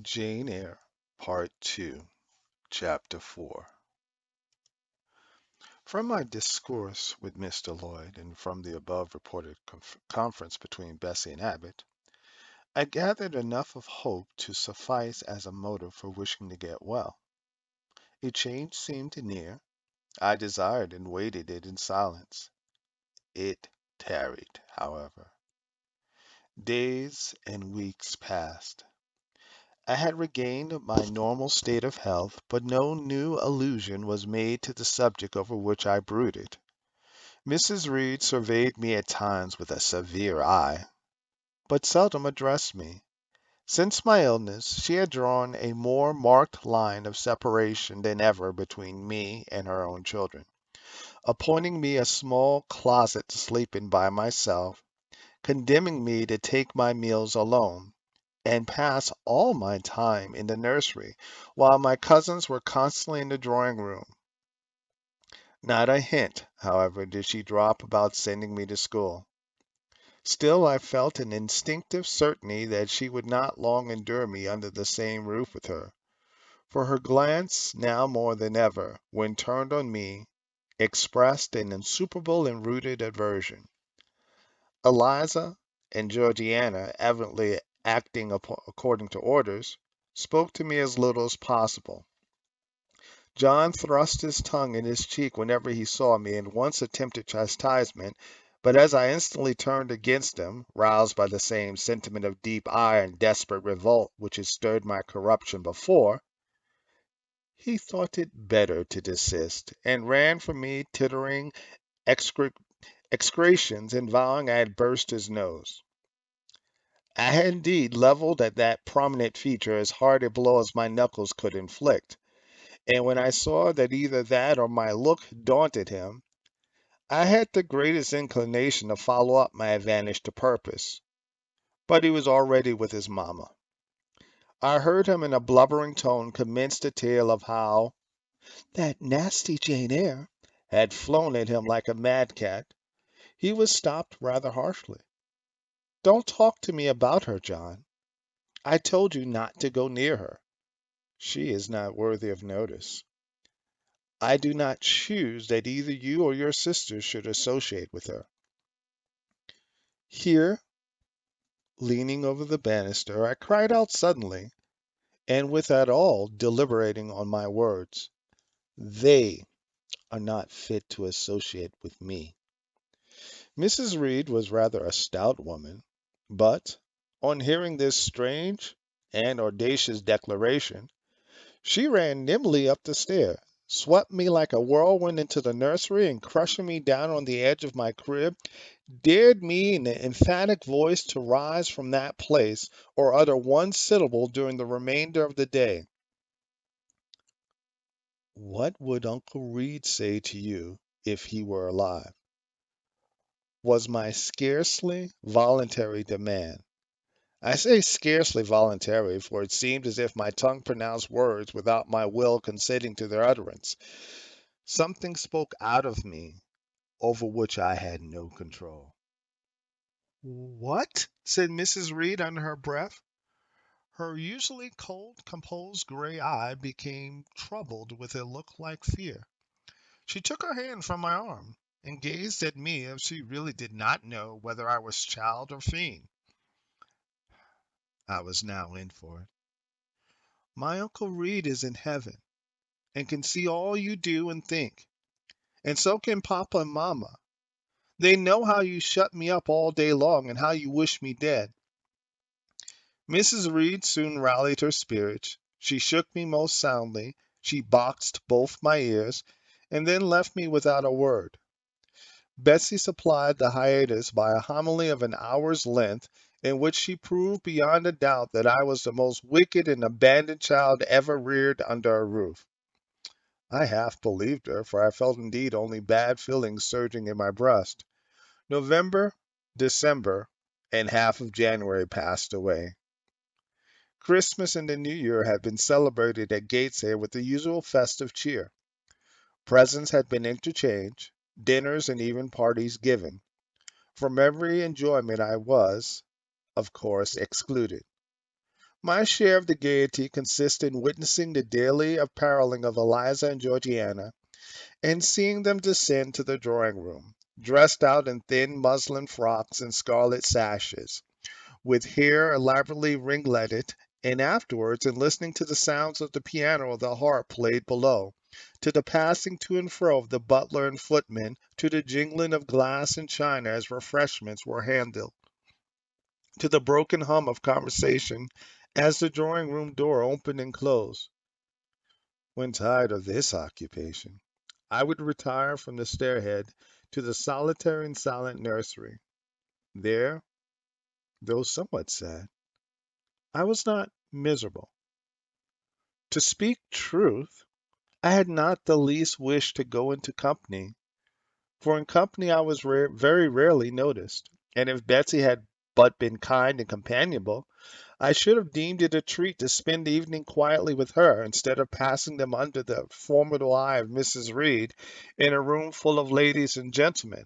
Jane Eyre, Part 2, Chapter 4. From my discourse with Mr. Lloyd and from the above reported conference between Bessie and Abbot, I gathered enough of hope to suffice as a motive for wishing to get well. A change seemed near. I desired and waited it in silence. It tarried, however. Days and weeks passed. I had regained my normal state of health, but no new allusion was made to the subject over which I brooded. Mrs. Reed surveyed me at times with a severe eye, but seldom addressed me. Since my illness, she had drawn a more marked line of separation than ever between me and her own children, appointing me a small closet to sleep in by myself, condemning me to take my meals alone, and pass all my time in the nursery, while my cousins were constantly in the drawing room. Not a hint, however, did she drop about sending me to school. Still, I felt an instinctive certainty that she would not long endure me under the same roof with her, for her glance, now more than ever, when turned on me, expressed an insuperable and rooted aversion. Eliza and Georgiana, evidently acting according to orders, spoke to me as little as possible. John thrust his tongue in his cheek whenever he saw me, and once attempted chastisement, but as I instantly turned against him, roused by the same sentiment of deep ire and desperate revolt which had stirred my corruption before, he thought it better to desist, and ran from me tittering excre- execrations and vowing I had burst his nose. I had indeed leveled at that prominent feature as hard a blow as my knuckles could inflict, and when I saw that either that or my look daunted him, I had the greatest inclination to follow up my advantage to purpose. But he was already with his mamma. I heard him in a blubbering tone commence the tale of how "that nasty Jane Eyre" had flown at him like a madcat. He was stopped rather harshly. "Don't talk to me about her, John. I told you not to go near her. She is not worthy of notice. I do not choose that either you or your sisters should associate with her." Here, leaning over the banister, I cried out suddenly, and without at all deliberating on my words, "They are not fit to associate with me." Mrs. Reed was rather a stout woman, but, on hearing this strange and audacious declaration, she ran nimbly up the stair, swept me like a whirlwind into the nursery, and crushing me down on the edge of my crib, dared me in an emphatic voice to rise from that place or utter one syllable during the remainder of the day. "What would Uncle Reed say to you if he were alive?" was my scarcely voluntary demand. I say scarcely voluntary, for it seemed as if my tongue pronounced words without my will consenting to their utterance. Something spoke out of me over which I had no control. "What?" said Mrs. Reed under her breath. Her usually cold, composed gray eye became troubled with a look like fear. She took her hand from my arm, and gazed at me as if she really did not know whether I was child or fiend. I was now in for it. "My Uncle Reed is in heaven, and can see all you do and think, and so can Papa and Mamma. They know how you shut me up all day long, and how you wish me dead." Mrs. Reed soon rallied her spirits. She shook me most soundly, she boxed both my ears, and then left me without a word. Betsy supplied the hiatus by a homily of an hour's length, in which she proved beyond a doubt that I was the most wicked and abandoned child ever reared under a roof. I half believed her, for I felt indeed only bad feelings surging in my breast. November, December, and half of January passed away. Christmas and the New Year had been celebrated at Gateshead with the usual festive cheer. Presents had been interchanged, dinners and even parties given. From every enjoyment I was, of course, excluded. My share of the gaiety consisted in witnessing the daily appareling of Eliza and Georgiana, and seeing them descend to the drawing room, dressed out in thin muslin frocks and scarlet sashes, with hair elaborately ringletted, and afterwards in listening to the sounds of the piano or the harp played below, to the passing to and fro of the butler and footman, to the jingling of glass and china as refreshments were handed, to the broken hum of conversation as the drawing room door opened and closed. When tired of this occupation, I would retire from the stairhead to the solitary and silent nursery. There, though somewhat sad, I was not miserable. To speak truth, I had not the least wish to go into company, for in company I was very rarely noticed, and if Betsy had but been kind and companionable, I should have deemed it a treat to spend the evening quietly with her, instead of passing them under the formidable eye of Mrs. Reed in a room full of ladies and gentlemen.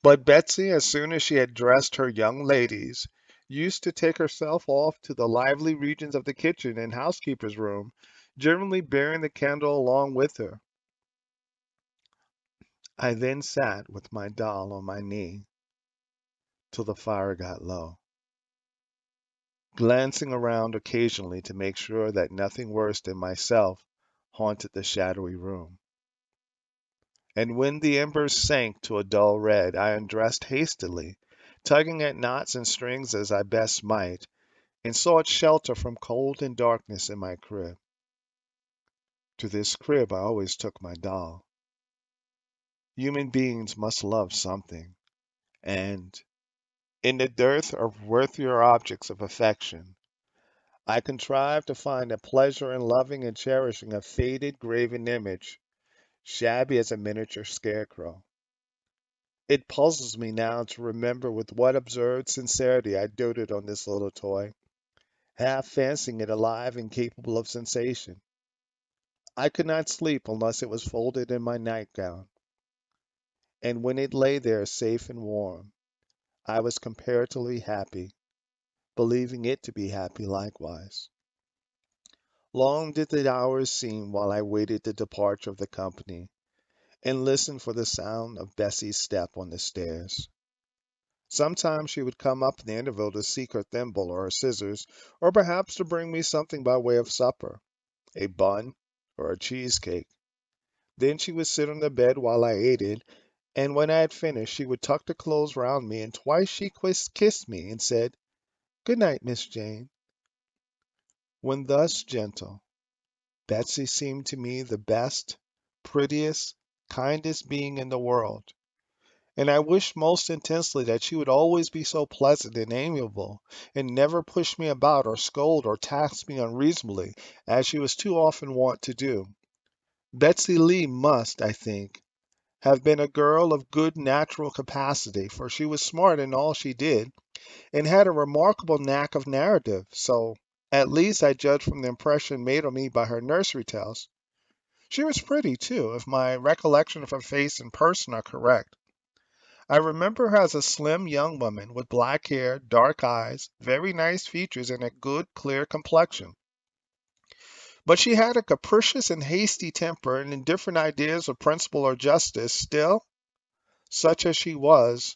But Betsy, as soon as she had dressed her young ladies, used to take herself off to the lively regions of the kitchen and housekeeper's room, generally bearing the candle along with her. I then sat with my doll on my knee till the fire got low, glancing around occasionally to make sure that nothing worse than myself haunted the shadowy room. And when the embers sank to a dull red, I undressed hastily, tugging at knots and strings as I best might, and sought shelter from cold and darkness in my crib. To this crib I always took my doll. Human beings must love something, and, in the dearth of worthier objects of affection, I contrived to find a pleasure in loving and cherishing a faded graven image, shabby as a miniature scarecrow. It puzzles me now to remember with what absurd sincerity I doted on this little toy, half fancying it alive and capable of sensation. I could not sleep unless it was folded in my nightgown, and when it lay there safe and warm, I was comparatively happy, believing it to be happy likewise. Long did the hours seem while I waited the departure of the company, and listened for the sound of Bessie's step on the stairs. Sometimes she would come up in the interval to seek her thimble or her scissors, or perhaps to bring me something by way of supper, a bun or a cheesecake. Then she would sit on the bed while I ate it, and when I had finished she would tuck the clothes round me, and twice she kissed me and said, "Good night, Miss Jane." When thus gentle, Betsy seemed to me the best, prettiest, kindest being in the world, and I wished most intensely that she would always be so pleasant and amiable, and never push me about or scold or tax me unreasonably, as she was too often wont to do. Betsy Lee must, I think, have been a girl of good natural capacity, for she was smart in all she did, and had a remarkable knack of narrative, so at least I judge from the impression made on me by her nursery tales. She was pretty, too, if my recollection of her face and person are correct. I remember her as a slim young woman with black hair, dark eyes, very nice features, and a good, clear complexion. But she had a capricious and hasty temper, and indifferent ideas of principle or justice. Still, such as she was,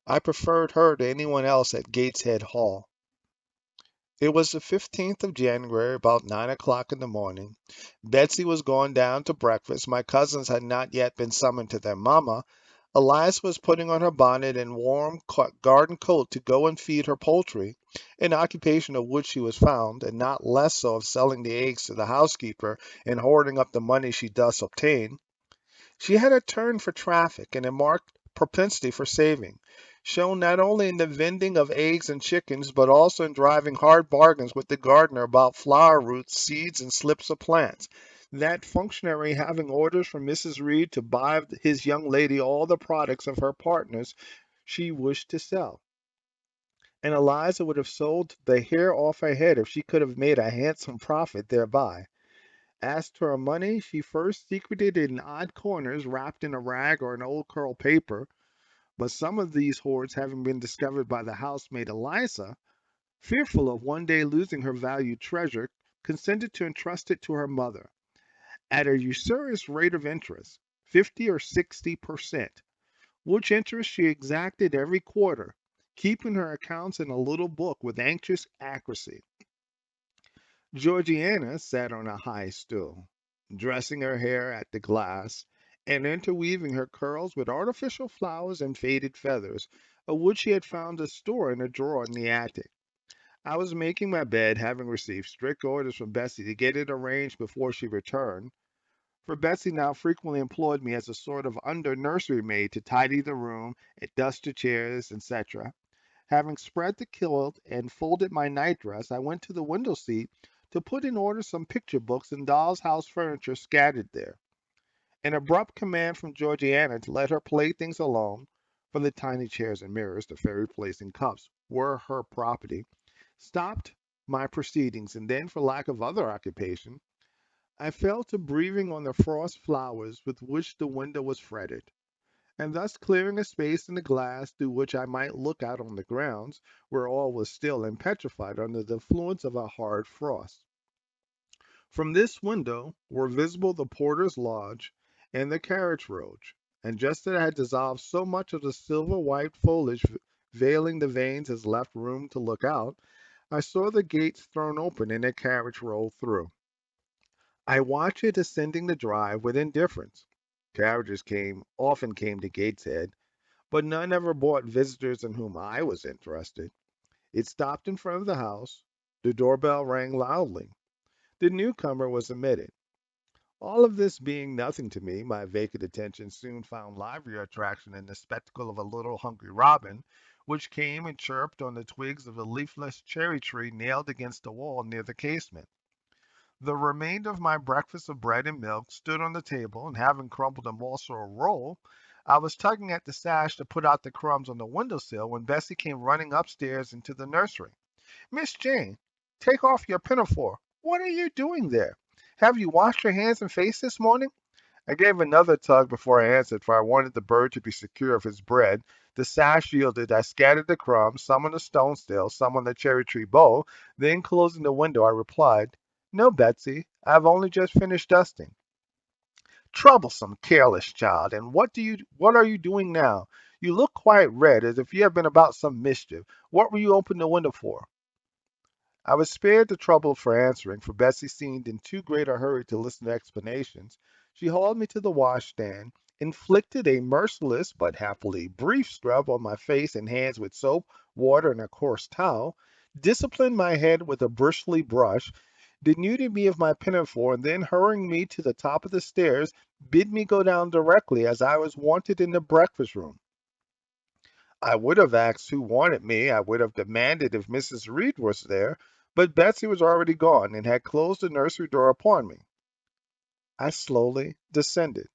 I preferred her to anyone else at Gateshead Hall. It was the 15th of January, about 9 o'clock in the morning. Betsy was gone down to breakfast. My cousins had not yet been summoned to their mamma. Eliza was putting on her bonnet and warm garden coat to go and feed her poultry, an occupation of which she was fond, and not less so of selling the eggs to the housekeeper and hoarding up the money she thus obtained. She had a turn for traffic and a marked propensity for saving, shown not only in the vending of eggs and chickens, but also in driving hard bargains with the gardener about flower roots, seeds, and slips of plants, that functionary having orders from Mrs. Reed to buy of his young lady all the products of her partners she wished to sell. And Eliza would have sold the hair off her head if she could have made a handsome profit thereby. As to her money, she first secreted it in odd corners wrapped in a rag or an old curl paper, but some of these hoards having been discovered by the housemaid Eliza, fearful of one day losing her valued treasure, consented to entrust it to her mother at a usurious rate of interest, 50 or 60%, which interest she exacted every quarter, keeping her accounts in a little book with anxious accuracy. Georgiana sat on a high stool, dressing her hair at the glass, and interweaving her curls with artificial flowers and faded feathers, of which she had found a store in a drawer in the attic. I was making my bed, having received strict orders from Bessie to get it arranged before she returned, for Bessie now frequently employed me as a sort of under nursery maid to tidy the room, and dust the chairs, etc. Having spread the quilt and folded my nightdress, I went to the window seat to put in order some picture books and doll's house furniture scattered there. An abrupt command from Georgiana to let her playthings alone, from the tiny chairs and mirrors to fairy plates and cups, were her property, stopped my proceedings, and then, for lack of other occupation, I fell to breathing on the frost flowers with which the window was fretted, and thus clearing a space in the glass through which I might look out on the grounds, where all was still and petrified under the influence of a hard frost. From this window were visible the porter's lodge and the carriage road, and just as I had dissolved so much of the silver white foliage veiling the vanes as left room to look out, I saw the gates thrown open and a carriage roll through. I watched it ascending the drive with indifference. Carriages often came to Gateshead, but none ever brought visitors in whom I was interested. It stopped in front of the house. The doorbell rang loudly. The newcomer was admitted. All of this being nothing to me, my vacant attention soon found livelier attraction in the spectacle of a little hungry robin, which came and chirped on the twigs of a leafless cherry tree nailed against the wall near the casement. The remainder of my breakfast of bread and milk stood on the table, and having crumbled a morsel of roll, I was tugging at the sash to put out the crumbs on the window sill when Bessie came running upstairs into the nursery. "Miss Jane, take off your pinafore. What are you doing there? Have you washed your hands and face this morning?" I gave another tug before I answered, for I wanted the bird to be secure of his bread. The sash yielded. I scattered the crumbs, some on the stone sill, some on the cherry tree bowl. Then, closing the window, I replied, "No, Betsy, I have only just finished dusting." "Troublesome, careless child! And what are you doing now? You look quite red, as if you had been about some mischief. What were you opening the window for?" I was spared the trouble for answering, for Bessie seemed in too great a hurry to listen to explanations. She hauled me to the washstand, inflicted a merciless but happily brief scrub on my face and hands with soap, water, and a coarse towel, disciplined my head with a bristly brush, denuded me of my pinafore, and then hurrying me to the top of the stairs, bid me go down directly, as I was wanted in the breakfast room. I would have asked who wanted me. I would have demanded if Mrs. Reed was there, but Betsy was already gone and had closed the nursery door upon me. I slowly descended.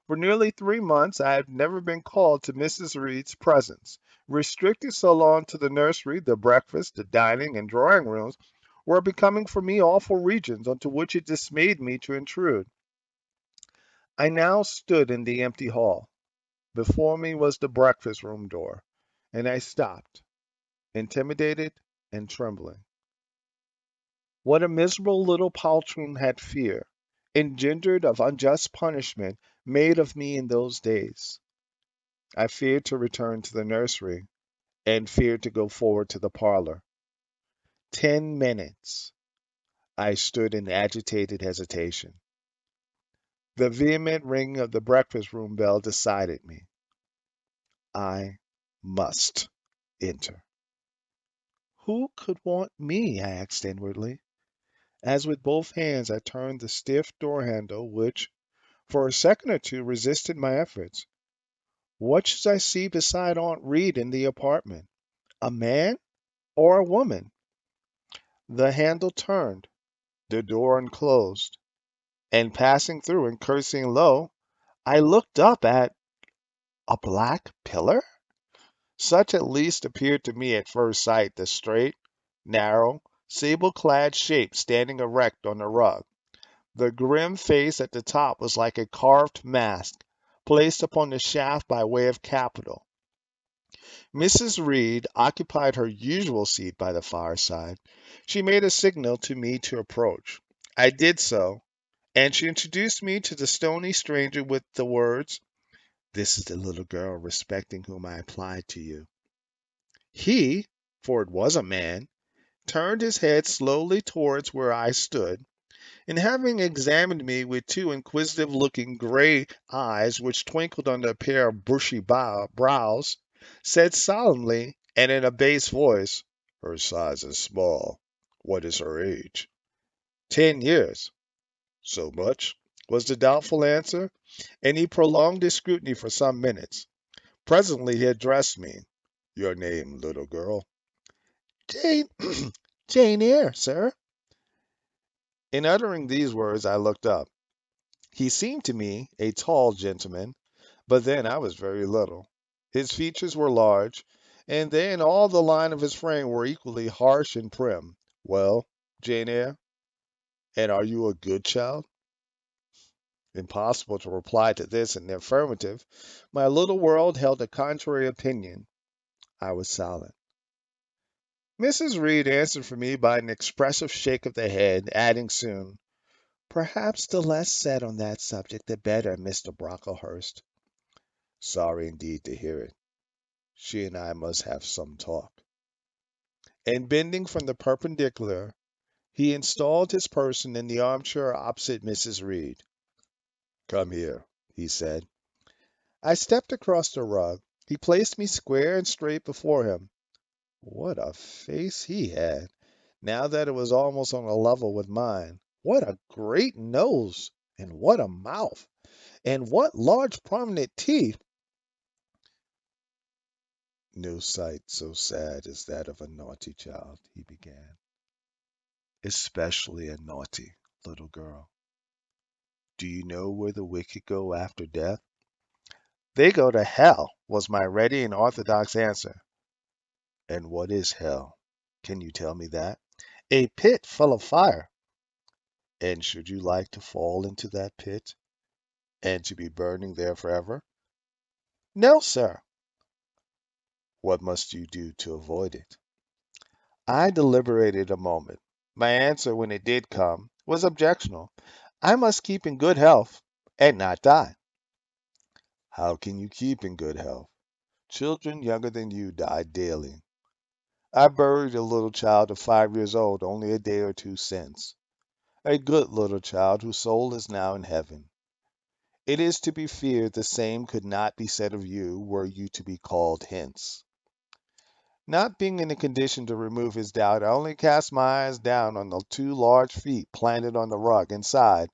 For nearly 3 months I had never been called to Mrs. Reed's presence. Restricted so long to the nursery, the breakfast, the dining, and drawing rooms were becoming for me awful regions onto which it dismayed me to intrude. I now stood in the empty hall. Before me was the breakfast room door, and I stopped, intimidated and trembling. What a miserable little poltroon had fear, engendered of unjust punishment, made of me in those days. I feared to return to the nursery, and feared to go forward to the parlor. 10 minutes I stood in agitated hesitation. The vehement ringing of the breakfast room bell decided me. I must enter. Who could want me? I asked inwardly, as with both hands I turned the stiff door handle, which, for a second or two, resisted my efforts. What should I see beside Aunt Reed in the apartment? A man or a woman? The handle turned, the door unclosed, and passing through and cursing low, I looked up at a black pillar? Such at least appeared to me at first sight the straight, narrow, sable-clad shape standing erect on the rug. The grim face at the top was like a carved mask placed upon the shaft by way of capital. Mrs. Reed occupied her usual seat by the fireside. She made a signal to me to approach. I did so, and she introduced me to the stony stranger with the words, "This is the little girl respecting whom I applied to you." He, for it was a man, turned his head slowly towards where I stood, and having examined me with two inquisitive looking gray eyes which twinkled under a pair of bushy brows, said solemnly and in a bass voice, "Her size is small. What is her age?" "10 years." "So much?" was the doubtful answer, and he prolonged his scrutiny for some minutes. Presently he addressed me. "Your name, little girl?" "Jane, Jane Eyre, sir." In uttering these words I looked up. He seemed to me a tall gentleman, but then I was very little. His features were large, and they and all the line of his frame were equally harsh and prim. "Well, Jane Eyre, and are you a good child?" Impossible to reply to this in the affirmative. My little world held a contrary opinion. I was silent. Mrs. Reed answered for me by an expressive shake of the head, adding soon, "Perhaps the less said on that subject the better, Mr. Brocklehurst." Sorry indeed to hear it. She and I must have some talk. And bending from the perpendicular, he installed his person in the armchair opposite Mrs. Reed. "Come here," he said. I stepped across the rug. He placed me square and straight before him. What a face he had, now that it was almost on a level with mine. What a great nose, and what a mouth, and what large prominent teeth. "No sight so sad as that of a naughty child," he began. "Especially a naughty little girl. Do you know where the wicked go after death?" "They go to hell," was my ready and orthodox answer. "And what is hell? Can you tell me that?" "A pit full of fire." "And should you like to fall into that pit, and to be burning there forever?" "No, sir." "What must you do to avoid it?" I deliberated a moment. My answer, when it did come, was objectionable. I must keep in good health and not die. "How can you keep in good health? Children younger than you die daily. I buried a little child of 5 years old only a day or two since. A good little child whose soul is now in heaven. It is to be feared the same could not be said of you were you to be called hence." Not being in a condition to remove his doubt, I only cast my eyes down on the two large feet planted on the rug and sighed,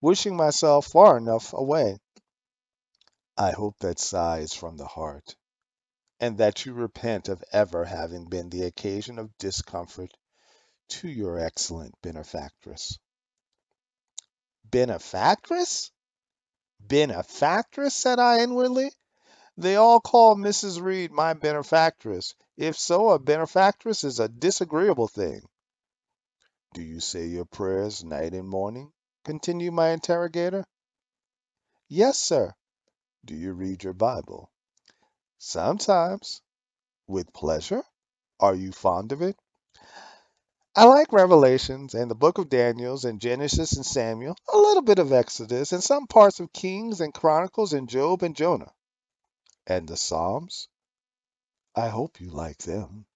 wishing myself far enough away. "I hope that sigh is from the heart, and that you repent of ever having been the occasion of discomfort to your excellent benefactress." "Benefactress? Benefactress?" said I inwardly. "They all call Mrs. Reed my benefactress. If so, a benefactress is a disagreeable thing." "Do you say your prayers night and morning?" continued my interrogator. "Yes, sir." "Do you read your Bible?" "Sometimes." "With pleasure? Are you fond of it?" "I like Revelations and the book of Daniels and Genesis and Samuel, a little bit of Exodus, and some parts of Kings and Chronicles and Job and Jonah." "And the Psalms?" "I hope you like them."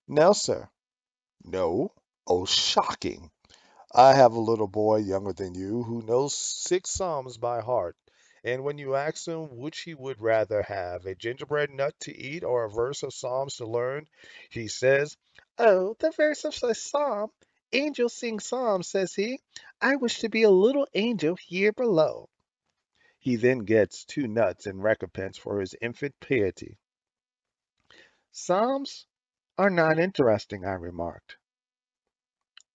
"No, sir." "No? Oh, shocking! I have a little boy younger than you who knows 6 Psalms by heart, and when you ask him which he would rather have, a gingerbread nut to eat or a verse of Psalms to learn, he says, 'Oh, the verse of a psalm. Angels sing psalms,' says he. 'I wish to be a little angel here below.' He then gets 2 nuts in recompense for his infant piety." "Psalms are not interesting," I remarked.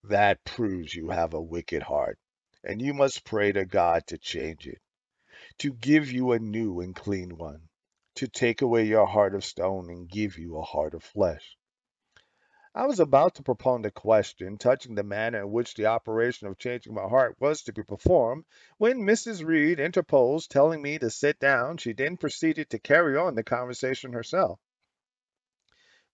"That proves you have a wicked heart, and you must pray to God to change it, to give you a new and clean one, to take away your heart of stone and give you a heart of flesh." I was about to propound a question touching the manner in which the operation of changing my heart was to be performed, when Mrs. Reed interposed, telling me to sit down. She then proceeded to carry on the conversation herself.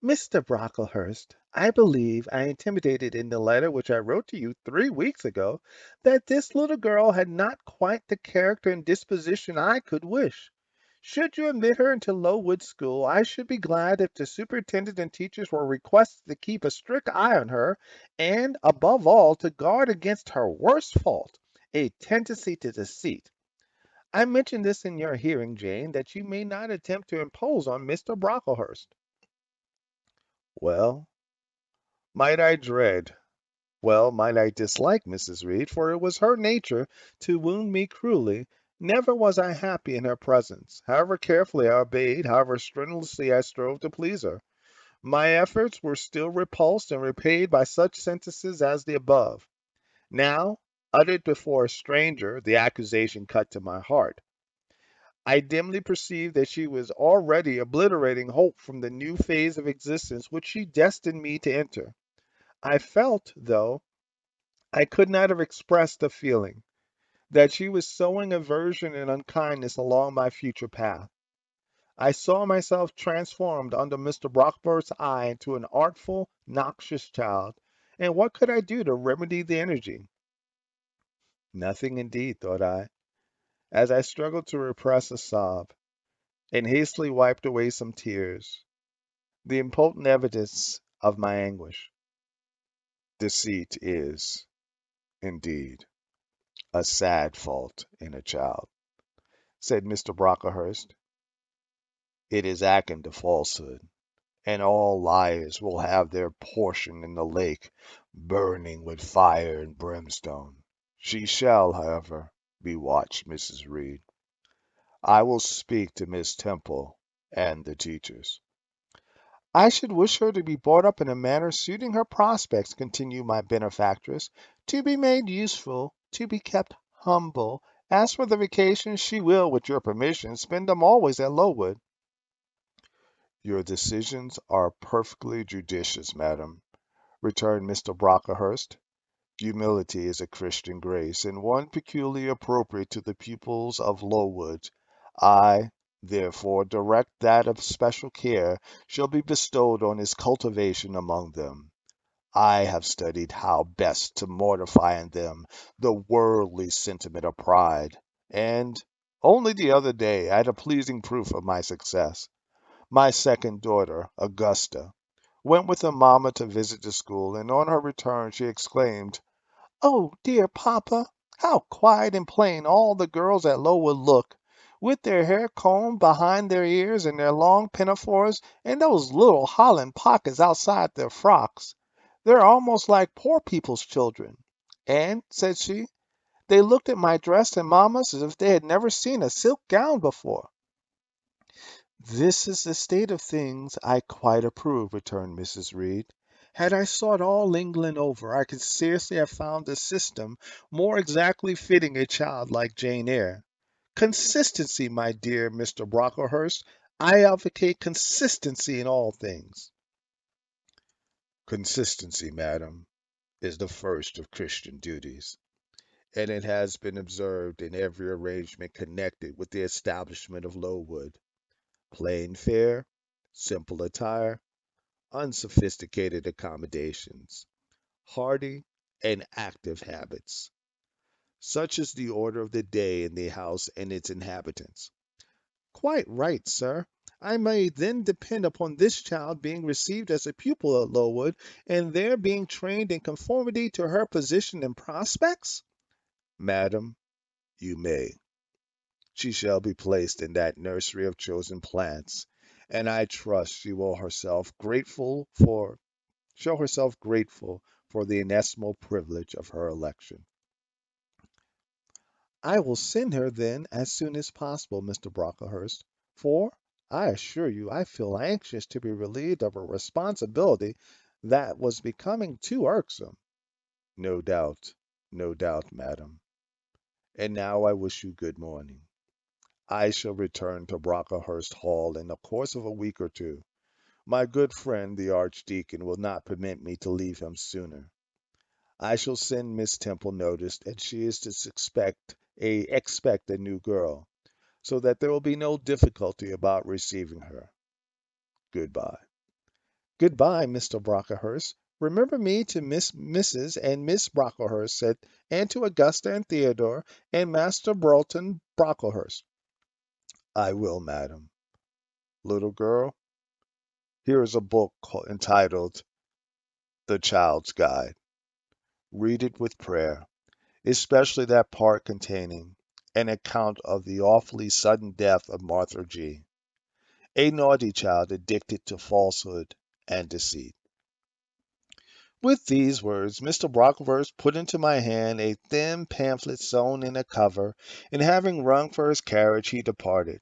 Mr. Brocklehurst, I believe I intimated in the letter which I wrote to you 3 weeks ago that this little girl had not quite the character and disposition I could wish. Should you admit her into Lowood School, I should be glad if the superintendent and teachers were requested to keep a strict eye on her, and, above all, to guard against her worst fault, a tendency to deceit. I mention this in your hearing, Jane, that you may not attempt to impose on Mr. Brocklehurst. Well, might I dread, might I dislike Mrs. Reed, for it was her nature to wound me cruelly. Never was I happy in her presence, however carefully I obeyed, however strenuously I strove to please her. My efforts were still repulsed and repaid by such sentences as the above. Now, uttered before a stranger, the accusation cut to my heart. I dimly perceived that she was already obliterating hope from the new phase of existence which she destined me to enter. I felt, though I could not have expressed the feeling, that she was sowing aversion and unkindness along my future path. I saw myself transformed under Mr. Brockburst's eye into an artful, noxious child, and what could I do to remedy the energy? Nothing indeed, thought I, as I struggled to repress a sob, and hastily wiped away some tears, the impotent evidence of my anguish. Deceit is, indeed, a sad fault in a child, said Mr. Brocklehurst. It is akin to falsehood, and all liars will have their portion in the lake burning with fire and brimstone. She shall, however, be watched, Mrs. Reed. I will speak to Miss Temple and the teachers. I should wish her to be brought up in a manner suiting her prospects, continued my benefactress, to be made useful, to be kept humble. As for the vacations, she will, with your permission, spend them always at Lowood. Your decisions are perfectly judicious, madam, returned Mr. Brocklehurst. Humility is a Christian grace, and one peculiarly appropriate to the pupils of Lowood. I, therefore, direct that of special care shall be bestowed on its cultivation among them. I have studied how best to mortify in them the worldly sentiment of pride, and only the other day I had a pleasing proof of my success. My second daughter, Augusta, went with her mamma to visit the school, and on her return she exclaimed, "Oh, dear papa, how quiet and plain all the girls at Lowood look, with their hair combed behind their ears and their long pinafores and those little Holland pockets outside their frocks. They're almost like poor people's children. And," said she, "they looked at my dress and mamma's as if they had never seen a silk gown before." "This is the state of things I quite approve," returned Mrs. Reed. "Had I sought all England over, I could scarcely have found a system more exactly fitting a child like Jane Eyre. Consistency, my dear Mr. Brocklehurst. I advocate consistency in all things." Consistency, madam, is the first of Christian duties, and it has been observed in every arrangement connected with the establishment of Lowood. Plain fare, simple attire, unsophisticated accommodations, hearty and active habits. Such is the order of the day in the house and its inhabitants. Quite right, sir. I may then depend upon this child being received as a pupil at Lowood, and there being trained in conformity to her position and prospects? Madam, you may. She shall be placed in that nursery of chosen plants, and I trust she will show herself grateful for the inestimable privilege of her election. I will send her then as soon as possible, Mr. Brocklehurst, for I assure you I feel anxious to be relieved of a responsibility that was becoming too irksome. No doubt, no doubt, madam. And now I wish you good morning. I shall return to Brocklehurst Hall in the course of a week or two. My good friend the Archdeacon will not permit me to leave him sooner. I shall send Miss Temple notice that she is to expect a new girl, so that there will be no difficulty about receiving her. Goodbye. Goodbye, Mr. Brocklehurst. Remember me to Mrs. and Miss Brocklehurst, said, and to Augusta and Theodore and Master Broughton Brocklehurst. I will, madam. Little girl, here is a book entitled The Child's Guide. Read it with prayer, especially that part containing an account of the awfully sudden death of Martha G., a naughty child addicted to falsehood and deceit. With these words, Mr. Brocklehurst put into my hand a thin pamphlet sewn in a cover, and having rung for his carriage, he departed.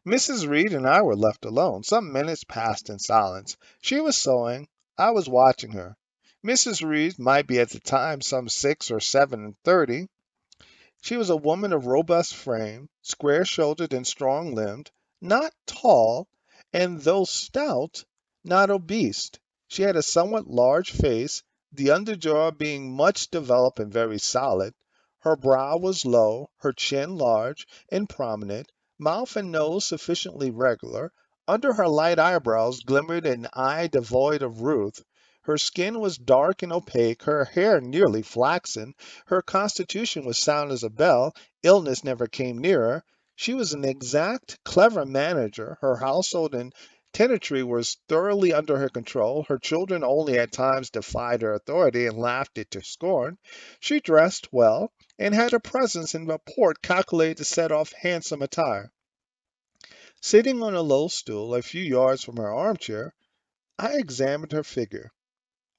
Mrs. Reed and I were left alone. Some minutes passed in silence. She was sewing. I was watching her. Mrs. Reed might be at the time some 6 or 7 and 30. She was a woman of robust frame, square-shouldered and strong-limbed, not tall, and though stout, not obese. She had a somewhat large face, the under jaw being much developed and very solid. Her brow was low, her chin large and prominent, mouth and nose sufficiently regular. Under her light eyebrows glimmered an eye devoid of ruth. Her skin was dark and opaque, her hair nearly flaxen. Her constitution was sound as a bell. Illness never came near her. She was an exact, clever manager. Her household and tenantry was thoroughly under her control. Her children only at times defied her authority and laughed it to scorn. She dressed well and had a presence and rapport calculated to set off handsome attire. Sitting on a low stool a few yards from her armchair, I examined her figure.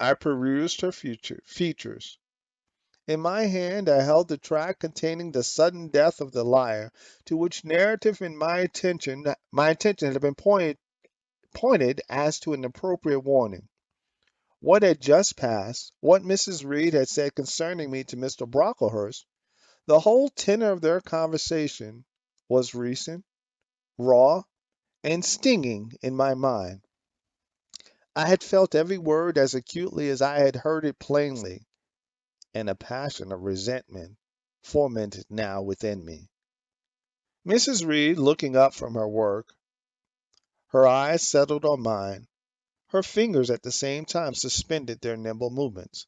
I perused her features. In my hand I held the tract containing the sudden death of the liar, to which narrative in my attention had been pointed as to an appropriate warning. What had just passed, what Mrs. Reed had said concerning me to Mr. Brocklehurst, the whole tenor of their conversation was recent, raw, and stinging in my mind. I had felt every word as acutely as I had heard it plainly, and a passion of resentment fomented now within me. Mrs. Reed, looking up from her work, her eyes settled on mine, her fingers at the same time suspended their nimble movements.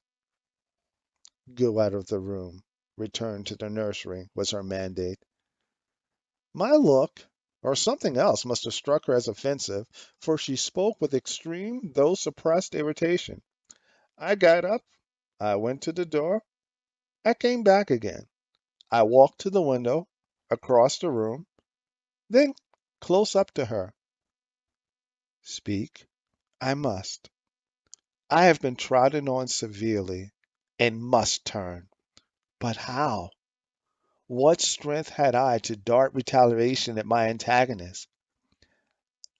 Go out of the room, return to the nursery, was her mandate. My look, or something else, must have struck her as offensive, for she spoke with extreme, though suppressed irritation. I got up, I went to the door, I came back again. I walked to the window, across the room, then close up to her. Speak, I must. I have been trodden on severely, and must turn. But how? What strength had I to dart retaliation at my antagonist?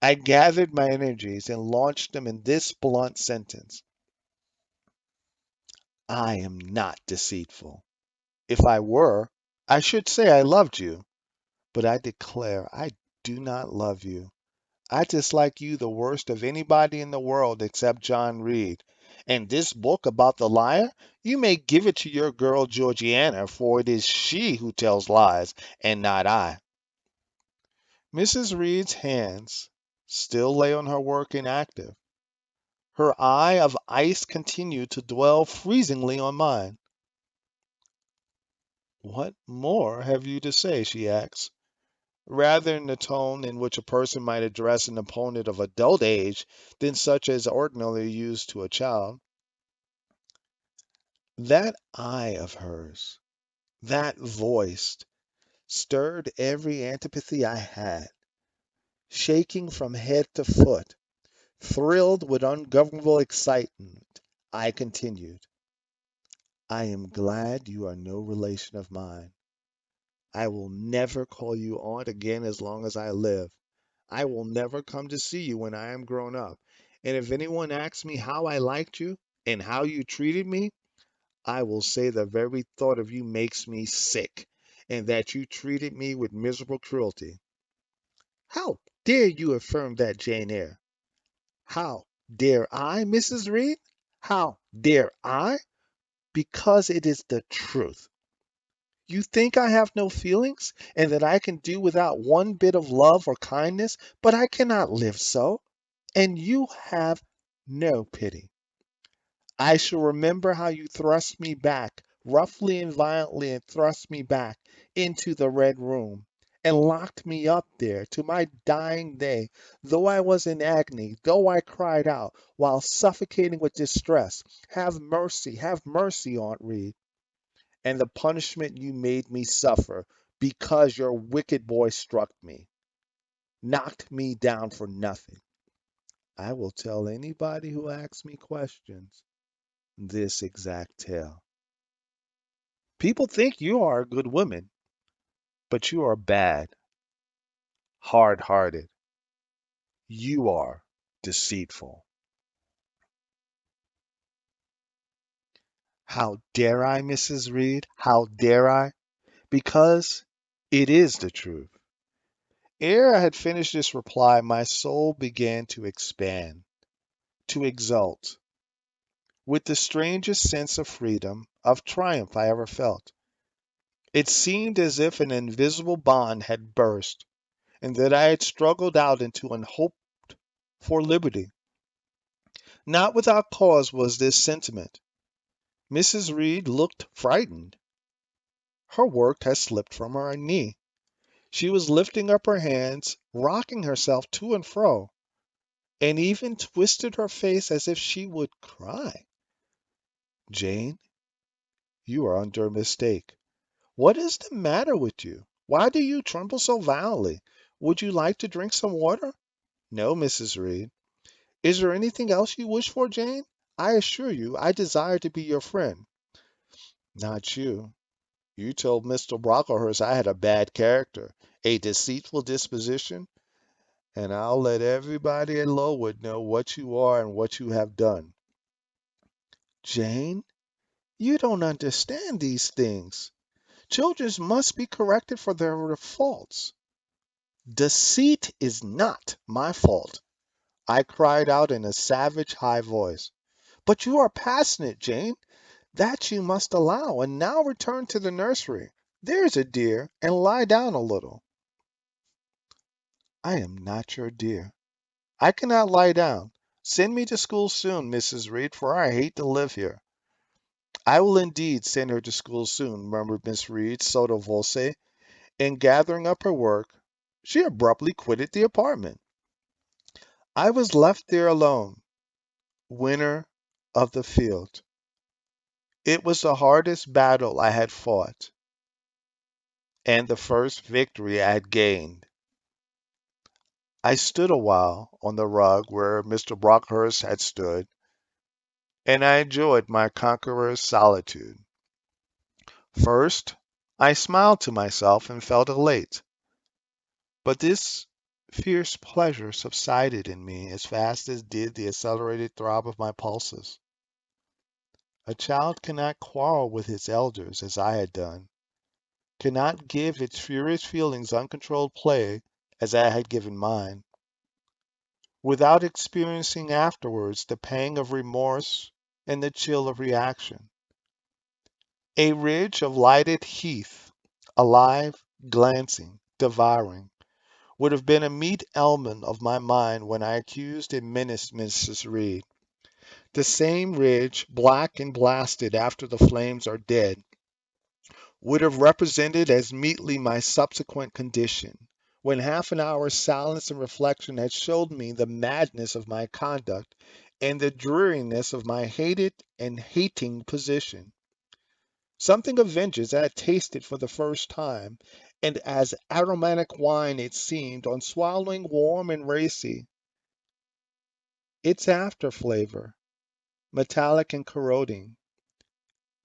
I gathered my energies and launched them in this blunt sentence. I am not deceitful. If I were, I should say I loved you. But I declare I do not love you. I dislike you the worst of anybody in the world except John Reed. And this book about the liar, you may give it to your girl Georgiana, for it is she who tells lies, and not I. Mrs. Reed's hands still lay on her work inactive. Her eye of ice continued to dwell freezingly on mine. What more have you to say? She asked, rather in the tone in which a person might address an opponent of adult age than such as ordinarily used to a child. That eye of hers, that voice, stirred every antipathy I had. Shaking from head to foot, thrilled with ungovernable excitement, I continued, I am glad you are no relation of mine. I will never call you aunt again as long as I live. I will never come to see you when I am grown up. And if anyone asks me how I liked you and how you treated me, I will say the very thought of you makes me sick, and that you treated me with miserable cruelty. How dare you affirm that, Jane Eyre? How dare I, Mrs. Reed? How dare I? Because it is the truth. You think I have no feelings, and that I can do without one bit of love or kindness, but I cannot live so. And you have No pity. I shall remember how you thrust me back, roughly and violently, and thrust me back into the red room, and locked me up there to my dying day, though I was in agony, though I cried out, while suffocating with distress, have mercy, Aunt Reed, and the punishment you made me suffer, because your wicked boy struck me, knocked me down for nothing. I will tell anybody who asks me questions this exact tale. People think you are a good woman, but you are bad, hard-hearted. You are deceitful. How dare I, Mrs. Reed? How dare I? Because it is the truth. Ere I had finished this reply, my soul began to expand, to exult, with the strangest sense of freedom, of triumph I ever felt. It seemed as if an invisible bond had burst, and that I had struggled out into an hope for liberty. Not without cause was this sentiment. Mrs. Reed looked frightened. Her work had slipped from her knee. She was lifting up her hands, rocking herself to and fro, and even twisted her face as if she would cry. Jane, you are under a mistake. What is the matter with you? Why do you tremble so violently? Would you like to drink some water? No, Mrs. Reed. Is there anything else you wish for, Jane? I assure you, I desire to be your friend. Not you. You told Mr. Brocklehurst I had a bad character, a deceitful disposition, and I'll let everybody at Lowood know what you are and what you have done. Jane, you don't understand these things. Children must be corrected for their faults. Deceit is not my fault, I cried out in a savage high voice. But you are passionate, Jane. That you must allow. And now return to the nursery. There's a dear, and lie down a little. I am not your dear. I cannot lie down. Send me to school soon, Mrs. Reed, for I hate to live here. I will indeed send her to school soon, murmured Miss Reed sotto voce, and gathering up her work, she abruptly quitted the apartment. I was left there alone, winner of the field. It was the hardest battle I had fought, and the first victory I had gained. I stood a while on the rug where Mr. Brockhurst had stood, and I enjoyed my conqueror's solitude. First, I smiled to myself and felt elate, but this fierce pleasure subsided in me as fast as did the accelerated throb of my pulses. A child cannot quarrel with its elders as I had done, cannot give its furious feelings uncontrolled play as I had given mine, without experiencing afterwards the pang of remorse and the chill of reaction. A ridge of lighted heath, alive, glancing, devouring, would have been a meet element of my mind when I accused and menaced Mrs. Reed. The same ridge, black and blasted after the flames are dead, would have represented as meetly my subsequent condition, when half an hour's silence and reflection had showed me the madness of my conduct and the dreariness of my hated and hating position. Something of vengeance I had tasted for the first time, and as aromatic wine it seemed, on swallowing warm and racy, its after flavor, metallic and corroding,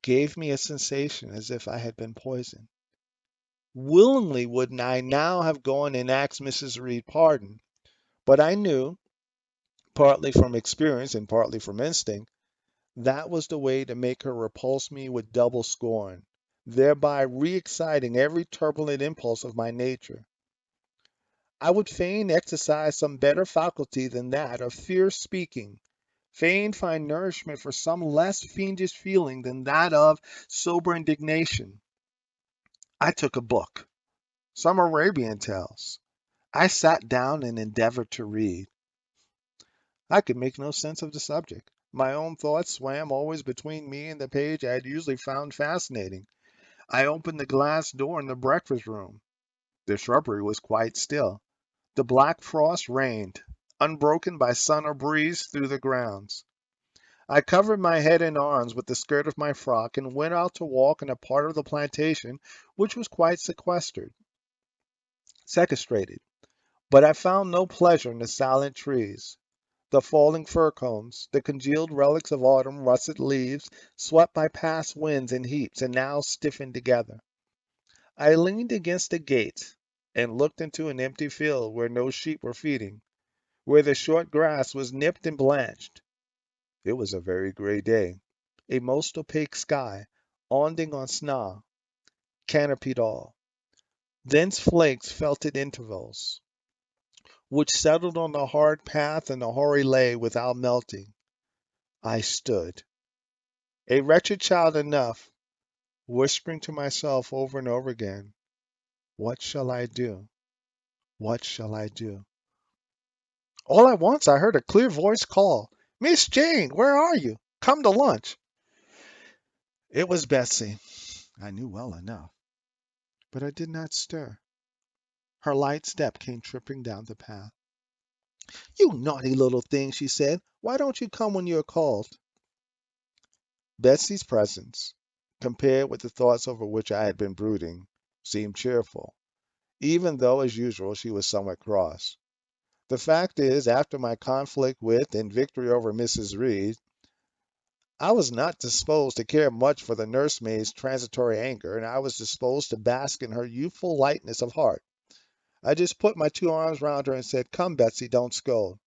gave me a sensation as if I had been poisoned. Willingly would I now have gone and asked Mrs. Reed pardon, but I knew, partly from experience and partly from instinct, that was the way to make her repulse me with double scorn, thereby re-exciting every turbulent impulse of my nature. I would fain exercise some better faculty than that of fierce speaking, fain find nourishment for some less fiendish feeling than that of sober indignation. I took a book, some Arabian tales. I sat down and endeavored to read. I could make no sense of the subject. My own thoughts swam always between me and the page I had usually found fascinating. I opened the glass door in the breakfast room. The shrubbery was quite still. The black frost reigned, unbroken by sun or breeze through the grounds. I covered my head and arms with the skirt of my frock and went out to walk in a part of the plantation which was quite sequestrated. But I found no pleasure in the silent trees, the falling fir cones, the congealed relics of autumn, russet leaves swept by past winds in heaps and now stiffened together. I leaned against the gate and looked into an empty field where no sheep were feeding, where the short grass was nipped and blanched. It was a very gray day, a most opaque sky, onding on snow, canopied all. Dense flakes felt at intervals, which settled on the hard path and the hoary lay without melting. I stood, a wretched child enough, whispering to myself over and over again, what shall I do? What shall I do? All at once I heard a clear voice call, Miss Jane, where are you? Come to lunch. It was Betsy, I knew well enough, but I did not stir. Her light step came tripping down the path. You naughty little thing, she said. Why don't you come when you are called? Betsy's presence, compared with the thoughts over which I had been brooding, seemed cheerful, even though, as usual, she was somewhat cross. The fact is, after my conflict with and victory over Mrs. Reed, I was not disposed to care much for the nursemaid's transitory anger, and I was disposed to bask in her youthful lightness of heart. I just put my two arms round her and said, Come, Betsy, don't scold.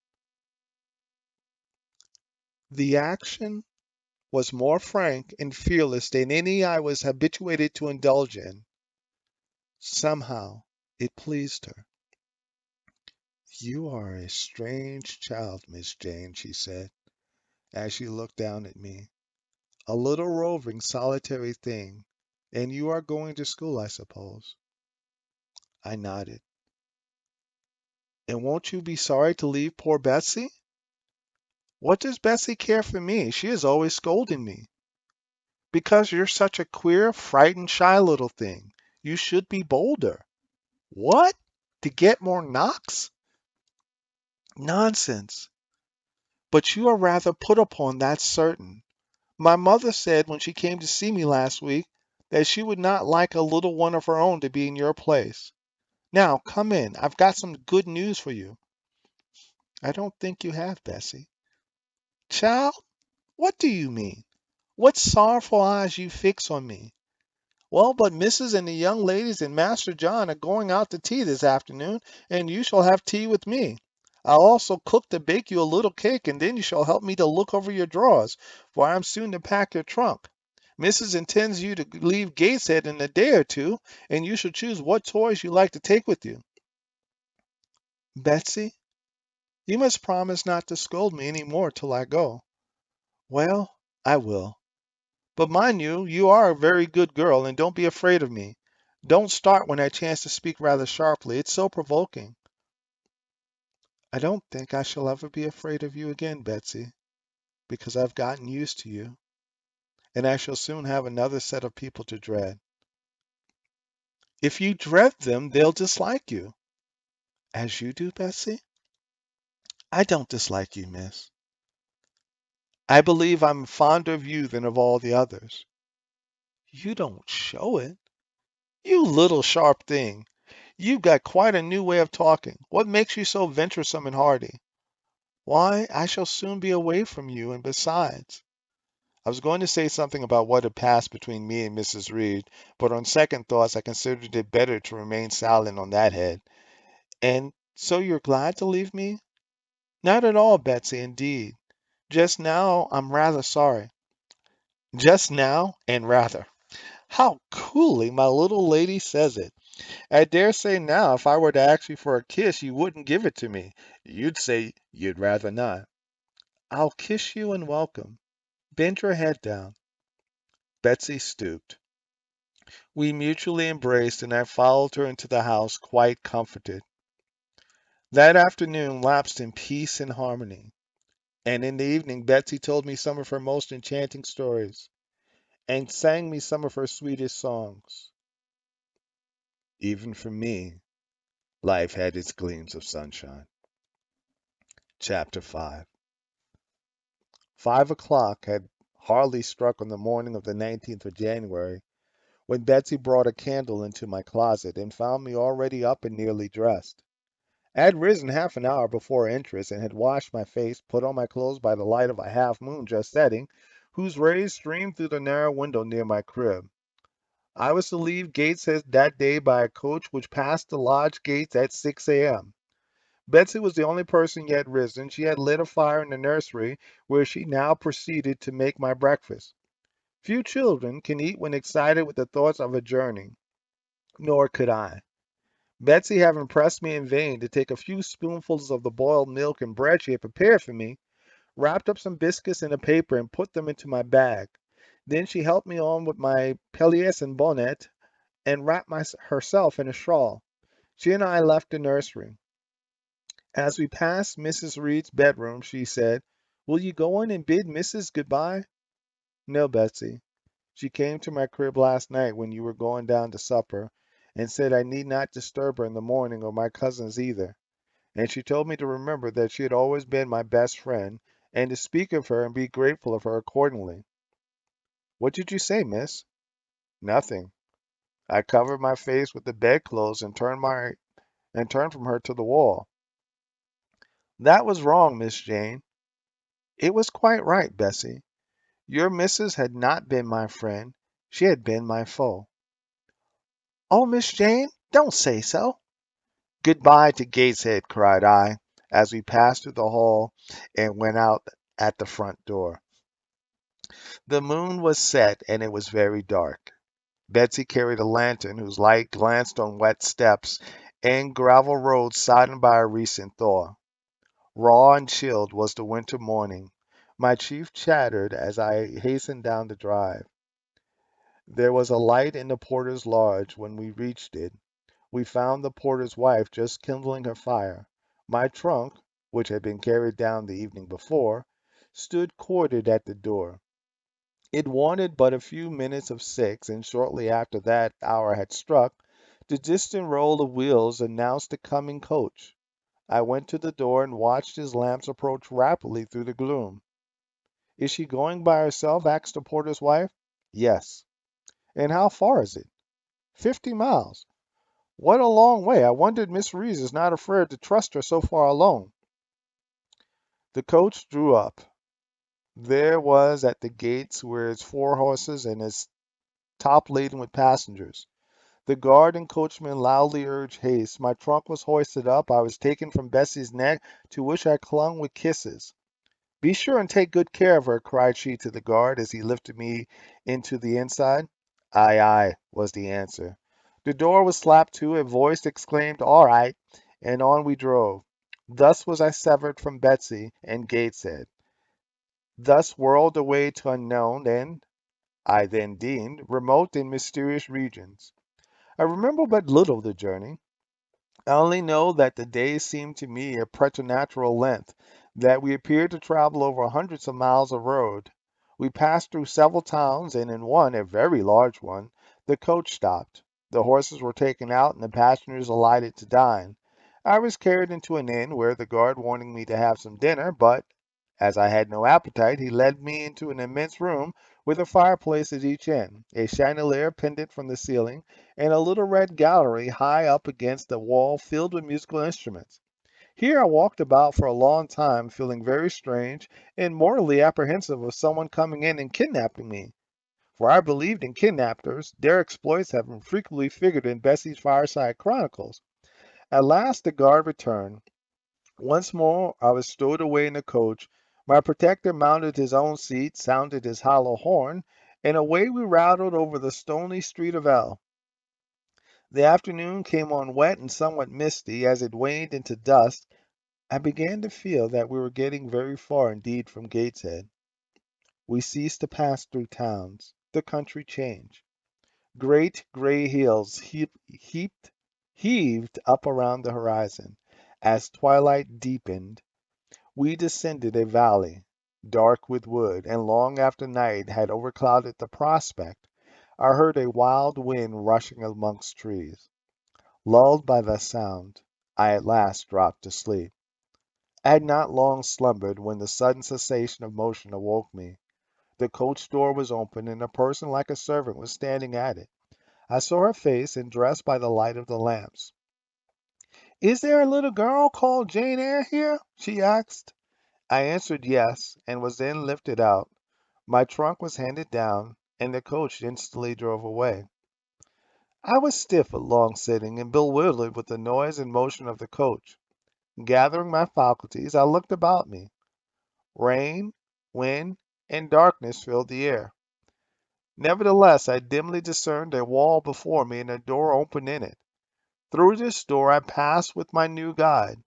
The action was more frank and fearless than any I was habituated to indulge in. Somehow it pleased her. You are a strange child, Miss Jane, she said, as she looked down at me. A little roving, solitary thing. And you are going to school, I suppose. I nodded. And won't you be sorry to leave poor Betsy? What does Betsy care for me? She is always scolding me. Because you're such a queer, frightened, shy little thing. You should be bolder. What? To get more knocks? Nonsense. But you are rather put upon, that's certain. My mother said when she came to see me last week that she would not like a little one of her own to be in your place. Now, come in. I've got some good news for you. I don't think you have, Bessie. Child, what do you mean? What sorrowful eyes you fix on me? Well, but Mrs. and the young ladies and Master John are going out to tea this afternoon, and you shall have tea with me. I'll also cook to bake you a little cake, and then you shall help me to look over your drawers, for I am soon to pack your trunk. Mrs. intends you to leave Gateshead in a day or two, and you shall choose what toys you like to take with you. Betsy, you must promise not to scold me any more till I go. Well, I will. But mind you, you are a very good girl, and don't be afraid of me. Don't start when I chance to speak rather sharply. It's so provoking. I don't think I shall ever be afraid of you again, Betsy, because I've gotten used to you, and I shall soon have another set of people to dread. If you dread them, they'll dislike you. As you do, Betsy? I don't dislike you, miss. I believe I'm fonder of you than of all the others. You don't show it. You little sharp thing. You've got quite a new way of talking. What makes you so venturesome and hardy? Why, I shall soon be away from you, and besides, I was going to say something about what had passed between me and Mrs. Reed, but on second thoughts I considered it better to remain silent on that head. And so you're glad to leave me? Not at all, Betsy, indeed. Just now I'm rather sorry. Just now and rather. How coolly my little lady says it. I dare say now if I were to ask you for a kiss, you wouldn't give it to me. You'd say you'd rather not. I'll kiss you and welcome. Bend your head down. Betsy stooped. We mutually embraced, and I followed her into the house quite comforted. That afternoon lapsed in peace and harmony. And in the evening, Betsy told me some of her most enchanting stories and sang me some of her sweetest songs. Even for me, life had its gleams of sunshine. Chapter 5. 5 o'clock had hardly struck on the morning of the 19th of January when Betsy brought a candle into my closet and found me already up and nearly dressed. I had risen half an hour before her entrance and had washed my face, put on my clothes by the light of a half moon just setting, whose rays streamed through the narrow window near my crib. I was to leave Gateshead that day by a coach which passed the lodge gates at 6 a.m. Betsy was the only person yet risen. She had lit a fire in the nursery, where she now proceeded to make my breakfast. Few children can eat when excited with the thoughts of a journey, nor could I. Betsy, having pressed me in vain to take a few spoonfuls of the boiled milk and bread she had prepared for me, wrapped up some biscuits in a paper and put them into my bag. Then she helped me on with my pelisse and bonnet and wrapped herself in a shawl. She and I left the nursery. As we passed Mrs. Reed's bedroom, she said, "Will you go in and bid Mrs. goodbye?" "No, Betsy. She came to my crib last night when you were going down to supper, and said I need not disturb her in the morning or my cousins either. And she told me to remember that she had always been my best friend, and to speak of her and be grateful of her accordingly." "What did you say, miss?" "Nothing. I covered my face with the bedclothes and turned from her to the wall." "That was wrong, Miss Jane." "It was quite right, Bessie. Your missus had not been my friend. She had been my foe." "Oh, Miss Jane, don't say so." "Goodbye to Gateshead," cried I, as we passed through the hall and went out at the front door. The moon was set, and it was very dark. Betsy carried a lantern whose light glanced on wet steps and gravel roads soddened by a recent thaw. Raw and chilled was the winter morning. My chief chattered as I hastened down the drive. There was a light in the porter's lodge when we reached it. We found the porter's wife just kindling her fire. My trunk, which had been carried down the evening before, stood corded at the door. It wanted but a few minutes of 6, and shortly after that hour had struck, the distant roll of wheels announced the coming coach. I went to the door and watched his lamps approach rapidly through the gloom. "Is she going by herself?" asked the porter's wife. "Yes." "And how far is it?" "50 miles." "What a long way! I wonder Miss Reeves is not afraid to trust her so far alone." The coach drew up. There was at the gates were its 4 horses and its top laden with passengers. The guard and coachman loudly urged haste. My trunk was hoisted up. I was taken from Bessie's neck, to which I clung with kisses. "Be sure and take good care of her," cried she to the guard as he lifted me into the inside. "Aye, aye," was the answer. The door was slapped to, a voice exclaimed, "All right," and on we drove. Thus was I severed from Betsy and Gateshead, thus whirled away to unknown and, I then deemed, remote and mysterious regions. I remember but little of the journey. I only know that the days seemed to me a preternatural length, that we appeared to travel over hundreds of miles of road. We passed through several towns, and in one, a very large one, the coach stopped. The horses were taken out, and the passengers alighted to dine. I was carried into an inn, where the guard warning me to have some dinner, but as I had no appetite, he led me into an immense room with a fireplace at each end, a chandelier pendant from the ceiling, and a little red gallery high up against the wall filled with musical instruments. Here I walked about for a long time, feeling very strange and mortally apprehensive of someone coming in and kidnapping me. For I believed in kidnappers, their exploits having frequently figured in Bessie's fireside chronicles. At last the guard returned. Once more I was stowed away in the coach. My protector mounted his own seat, sounded his hollow horn, and away we rattled over the stony street of L. The afternoon came on wet and somewhat misty. As it waned into dusk, I began to feel that we were getting very far indeed from Gateshead. We ceased to pass through towns. The country changed. Great gray hills heaved up around the horizon. As twilight deepened, We descended a valley, dark with wood, and long after night had overclouded the prospect, I heard a wild wind rushing amongst trees. Lulled by the sound, I at last dropped to sleep. I had not long slumbered when the sudden cessation of motion awoke me. The coach door was open, and a person like a servant was standing at it. I saw her face and dress by the light of the lamps. "Is there a little girl called Jane Eyre here?" she asked. I answered yes, and was then lifted out. My trunk was handed down, and the coach instantly drove away. I was stiff with long sitting, and bewildered with the noise and motion of the coach. Gathering my faculties, I looked about me. Rain, wind, and darkness filled the air. Nevertheless, I dimly discerned a wall before me and a door open in it. Through this door I passed with my new guide.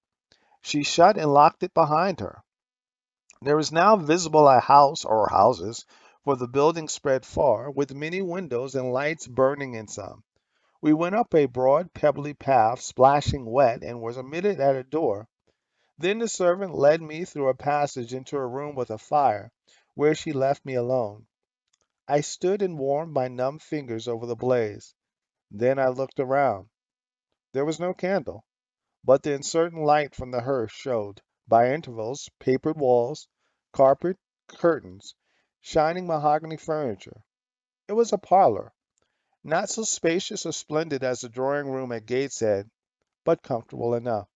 She shut and locked it behind her. There was now visible a house or houses, for the building spread far, with many windows and lights burning in some. We went up a broad, pebbly path, splashing wet, and was admitted at a door. Then the servant led me through a passage into a room with a fire, where she left me alone. I stood and warmed my numb fingers over the blaze. Then I looked around. There was no candle, but the uncertain light from the hearth showed, by intervals, papered walls, carpet, curtains, shining mahogany furniture. It was a parlor, not so spacious or splendid as the drawing room at Gateshead, but comfortable enough.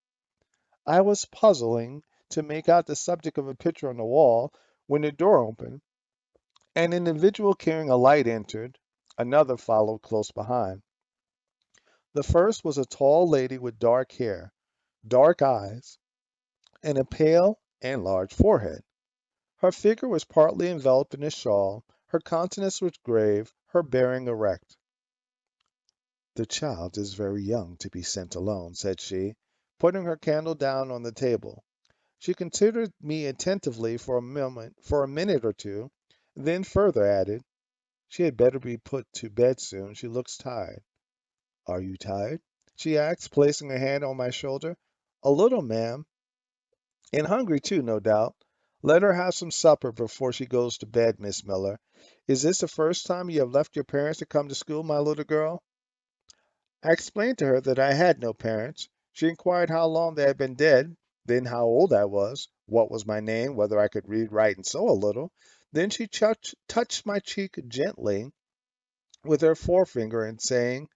I was puzzling to make out the subject of a picture on the wall when the door opened. An individual carrying a light entered. Another followed close behind. The first was a tall lady with dark hair, dark eyes, and a pale and large forehead. Her figure was partly enveloped in a shawl, her countenance was grave, her bearing erect. "The child is very young to be sent alone," said she, putting her candle down on the table. She considered me attentively for a minute or two, then further added, "She had better be put to bed soon. She looks tired." "Are you tired?" she asked, placing a hand on my shoulder. "A little, ma'am, and hungry too, no doubt. Let her have some supper before she goes to bed, Miss Miller. Is this the first time you have left your parents to come to school, my little girl?" I explained to her that I had no parents. She inquired how long they had been dead, then how old I was, what was my name, whether I could read, write, and sew a little. Then she touched my cheek gently with her forefinger, and saying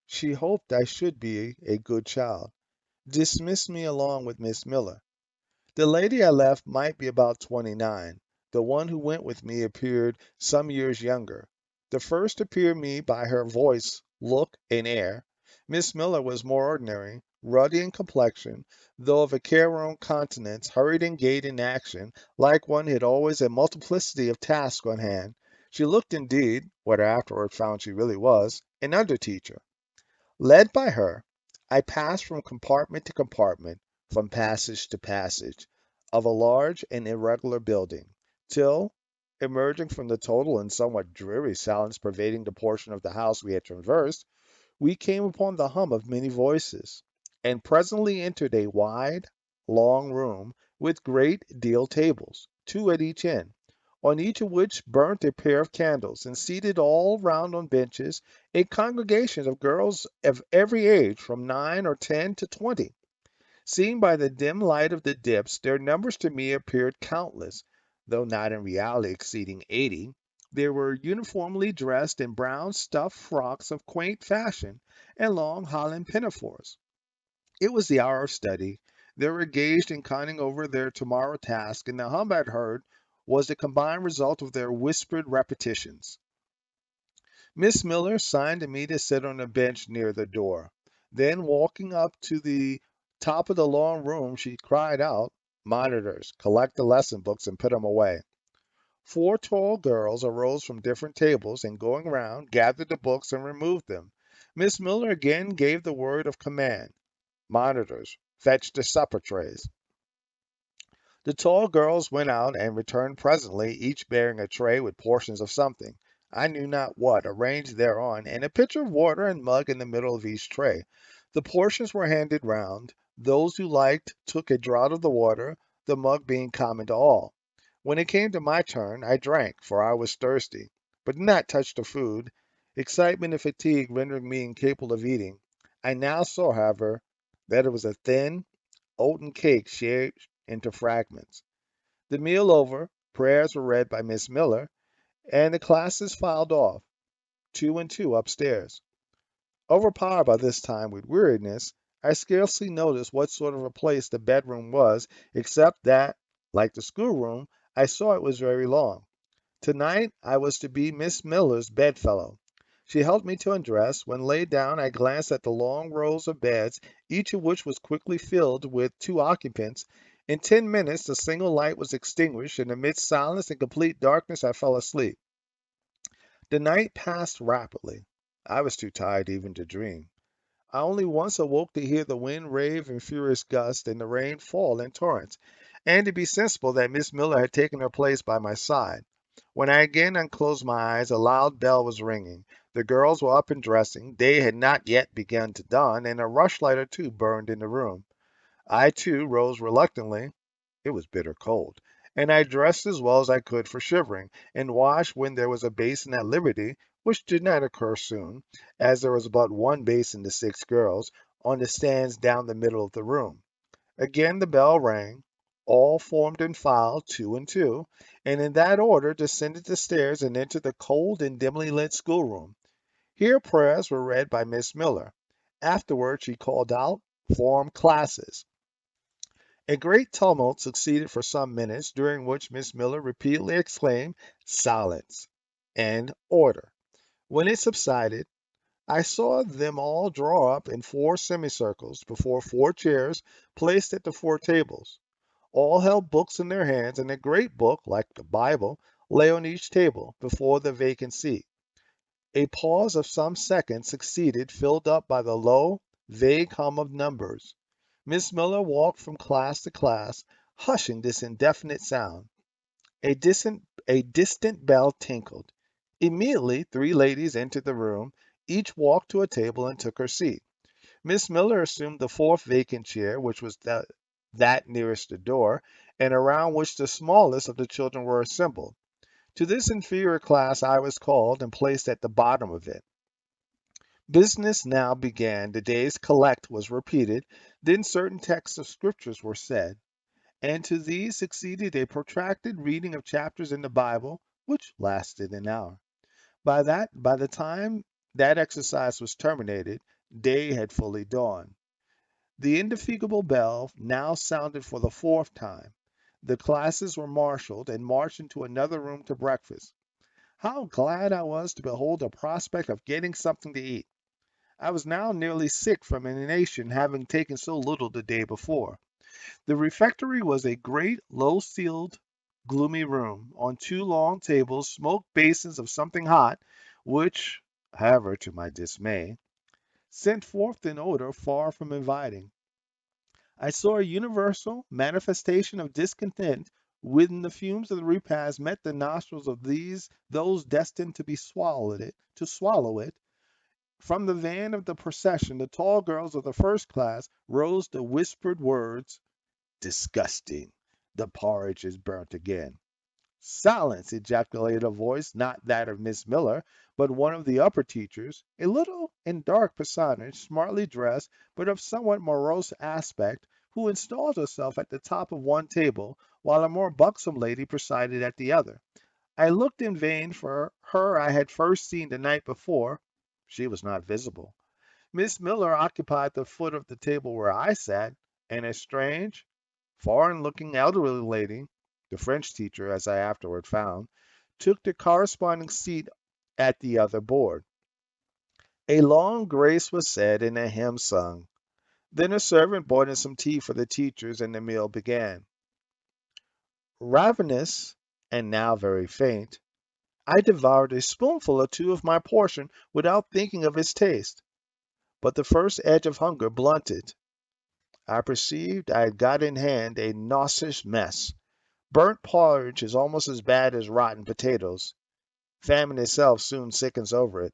she hoped I should be a good child, dismissed me along with Miss Miller. The lady I left might be about 29. The one who went with me appeared some years younger. The first appeared me by her voice, look, and air. Miss Miller was more ordinary, ruddy in complexion, though of a careworn countenance, hurried in gait and action, like one who had always a multiplicity of tasks on hand. She looked indeed, what I afterward found she really was, an under-teacher. Led by her, I passed from compartment to compartment, from passage to passage, of a large and irregular building, till, emerging from the total and somewhat dreary silence pervading the portion of the house we had traversed, we came upon the hum of many voices, and presently entered a wide, long room with great deal tables, two at each end, on each of which burnt a pair of candles, and seated all round on benches a congregation of girls of every age, from 9 or 10 to 20. Seen by the dim light of the dips, their numbers to me appeared countless, though not in reality exceeding 80. They were uniformly dressed in brown stuff frocks of quaint fashion and long holland pinafores. It was the hour of study. They were engaged in conning over their tomorrow task, and the hum I had heard was the combined result of their whispered repetitions. Miss Miller signed to me to sit on a bench near the door. Then, walking up to the top of the long room, she cried out, "Monitors, collect the lesson books and put 'em away." Four tall girls arose from different tables, and going round, gathered the books and removed them. Miss Miller again gave the word of command, "Monitors, fetch the supper trays." The tall girls went out and returned presently, each bearing a tray with portions of something, I knew not what, arranged thereon, and a pitcher of water and mug in the middle of each tray. The portions were handed round. Those who liked took a draught of the water, the mug being common to all. When it came to my turn, I drank, for I was thirsty, but did not touch the food, excitement and fatigue rendering me incapable of eating. I now saw, however, that it was a thin, oaten cake shaped into fragments. The meal over, prayers were read by Miss Miller, and the classes filed off, two and two, upstairs. Overpowered by this time with weariness, I scarcely noticed what sort of a place the bedroom was, except that, like the schoolroom, I saw it was very long. Tonight I was to be Miss Miller's bedfellow. She helped me to undress. When laid down, I glanced at the long rows of beds, each of which was quickly filled with two occupants. In 10 minutes, the single light was extinguished, and amidst silence and complete darkness, I fell asleep. The night passed rapidly. I was too tired even to dream. I only once awoke to hear the wind rave in furious gusts and the rain fall in torrents, and to be sensible that Miss Miller had taken her place by my side. When I again unclosed my eyes, a loud bell was ringing. The girls were up and dressing. Day had not yet begun to dawn, and a rushlight or two burned in the room. I, too, rose reluctantly. It was bitter cold, and I dressed as well as I could for shivering, and washed when there was a basin at liberty, which did not occur soon, as there was but one basin to 6 girls, on the stands down the middle of the room. Again the bell rang. All formed in file, two and two, and in that order descended the stairs and entered the cold and dimly lit schoolroom. Here prayers were read by Miss Miller. Afterward she called out, "Form classes." A great tumult succeeded for some minutes, during which Miss Miller repeatedly exclaimed, "Silence!" and "Order!" When it subsided, I saw them all draw up in four semicircles before four chairs placed at the four tables. All held books in their hands, and a great book, like the Bible, lay on each table before the vacant seat. A pause of some seconds succeeded, filled up by the low, vague hum of numbers. Miss Miller walked from class to class, hushing this indefinite sound. A distant bell tinkled. Immediately three ladies entered the room. Each walked to a table and took her seat. Miss Miller assumed the fourth vacant chair, which was that nearest the door, and around which the smallest of the children were assembled. To this inferior class I was called and placed at the bottom of it. Business now began. The day's collect was repeated. Then certain texts of scriptures were said, and to these succeeded a protracted reading of chapters in the Bible, which lasted an hour. By the time that exercise was terminated, day had fully dawned. The indefatigable bell now sounded for the fourth time. The classes were marshaled and marched into another room to breakfast. How glad I was to behold the prospect of getting something to eat! I was now nearly sick from inanition, having taken so little the day before. The refectory was a great, low-ceiled, gloomy room. On two long tables smoked basins of something hot, which, however, to my dismay, sent forth an odor far from inviting. I saw a universal manifestation of discontent when the fumes of the repast met the nostrils of those destined to swallow it. From the van of the procession, the tall girls of the first class rose the whispered words, "Disgusting! The porridge is burnt again." "Silence!" ejaculated a voice, not that of Miss Miller, but one of the upper teachers, a little and dark personage, smartly dressed, but of somewhat morose aspect, who installed herself at the top of one table, while a more buxom lady presided at the other. I looked in vain for her I had first seen the night before. She was not visible. Miss Miller occupied the foot of the table where I sat, and a strange, foreign-looking elderly lady, the French teacher, as I afterward found, took the corresponding seat at the other board. A long grace was said and a hymn sung. Then a servant brought in some tea for the teachers, and the meal began. Ravenous, and now very faint, I devoured a spoonful or two of my portion without thinking of its taste. But the first edge of hunger blunted. I perceived I had got in hand a nauseous mess. Burnt porridge is almost as bad as rotten potatoes. Famine itself soon sickens over it.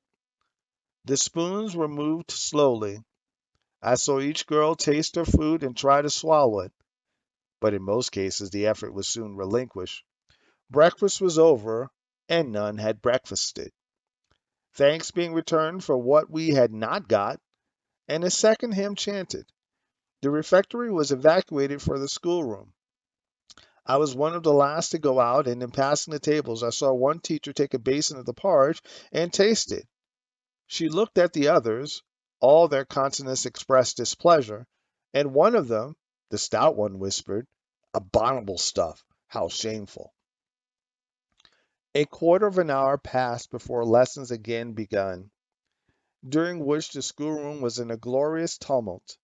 The spoons were moved slowly. I saw each girl taste her food and try to swallow it, but in most cases the effort was soon relinquished. Breakfast was over, and none had breakfasted. Thanks being returned for what we had not got, and a second hymn chanted. The refectory was evacuated for the schoolroom. I was one of the last to go out, and in passing the tables, I saw one teacher take a basin of the porridge and taste it. She looked at the others. All their countenances expressed displeasure, and one of them, the stout one, whispered, "Abominable stuff! How shameful!" A quarter of an hour passed before lessons again begun, during which the schoolroom was in a glorious tumult.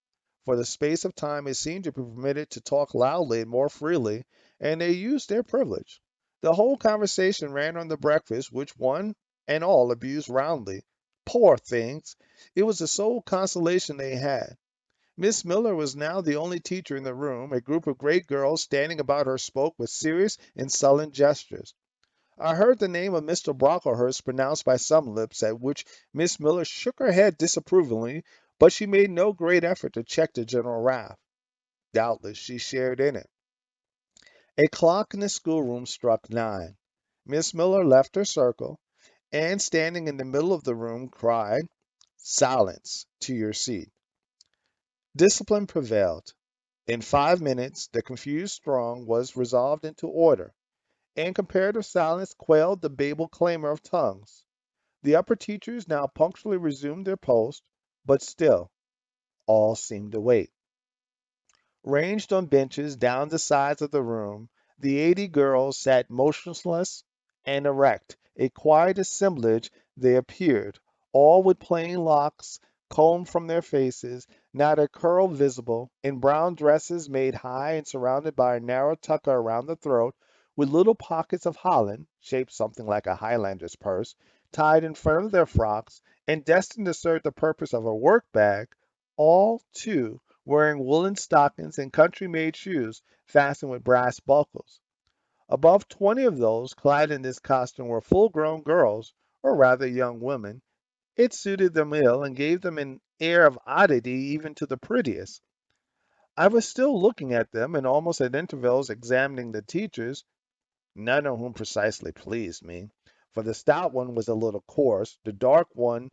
For the space of time it seemed to be permitted to talk loudly and more freely, and they used their privilege. The whole conversation ran on the breakfast, which one and all abused roundly. Poor things! It was the sole consolation they had. Miss Miller was now the only teacher in the room. A group of great girls standing about her spoke with serious and sullen gestures. I heard the name of Mr. Brocklehurst pronounced by some lips, at which Miss Miller shook her head disapprovingly, but she made no great effort to check the general wrath. Doubtless she shared in it. A clock in the schoolroom struck 9. Miss Miller left her circle, and standing in the middle of the room, cried, "Silence! To your seat." Discipline prevailed. In 5 minutes the confused throng was resolved into order, and comparative silence quelled the Babel clamor of tongues. The upper teachers now punctually resumed their post, but still all seemed to wait. Ranged on benches down the sides of the room, the 80 girls sat motionless and erect. A quiet assemblage they appeared, all with plain locks combed from their faces, not a curl visible, in brown dresses made high and surrounded by a narrow tucker around the throat, with little pockets of holland, shaped something like a Highlander's purse, tied in front of their frocks, and destined to serve the purpose of a work bag, all, too, wearing woolen stockings and country-made shoes fastened with brass buckles. Above 20 of those clad in this costume were full-grown girls, or rather young women. It suited them ill, and gave them an air of oddity even to the prettiest. I was still looking at them, and almost at intervals examining the teachers, none of whom precisely pleased me, for the stout one was a little coarse, the dark one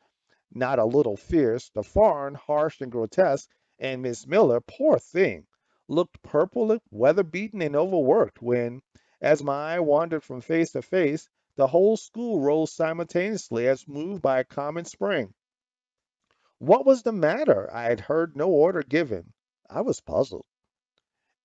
not a little fierce, the foreign harsh and grotesque, and Miss Miller, poor thing, looked purple, weather-beaten, and overworked, when, as my eye wandered from face to face, the whole school rose simultaneously as moved by a common spring. What was the matter? I had heard no order given. I was puzzled.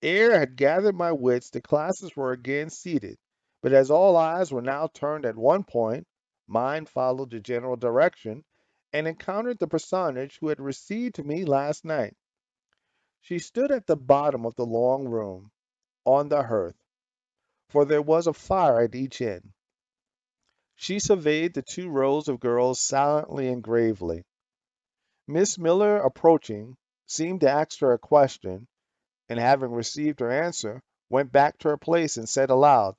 Ere I had gathered my wits, the classes were again seated, but as all eyes were now turned at one point, mine followed the general direction, and encountered the personage who had received me last night. She stood at the bottom of the long room, on the hearth, for there was a fire at each end. She surveyed the 2 rows of girls silently and gravely. Miss Miller, approaching, seemed to ask her a question, and having received her answer, went back to her place and said aloud,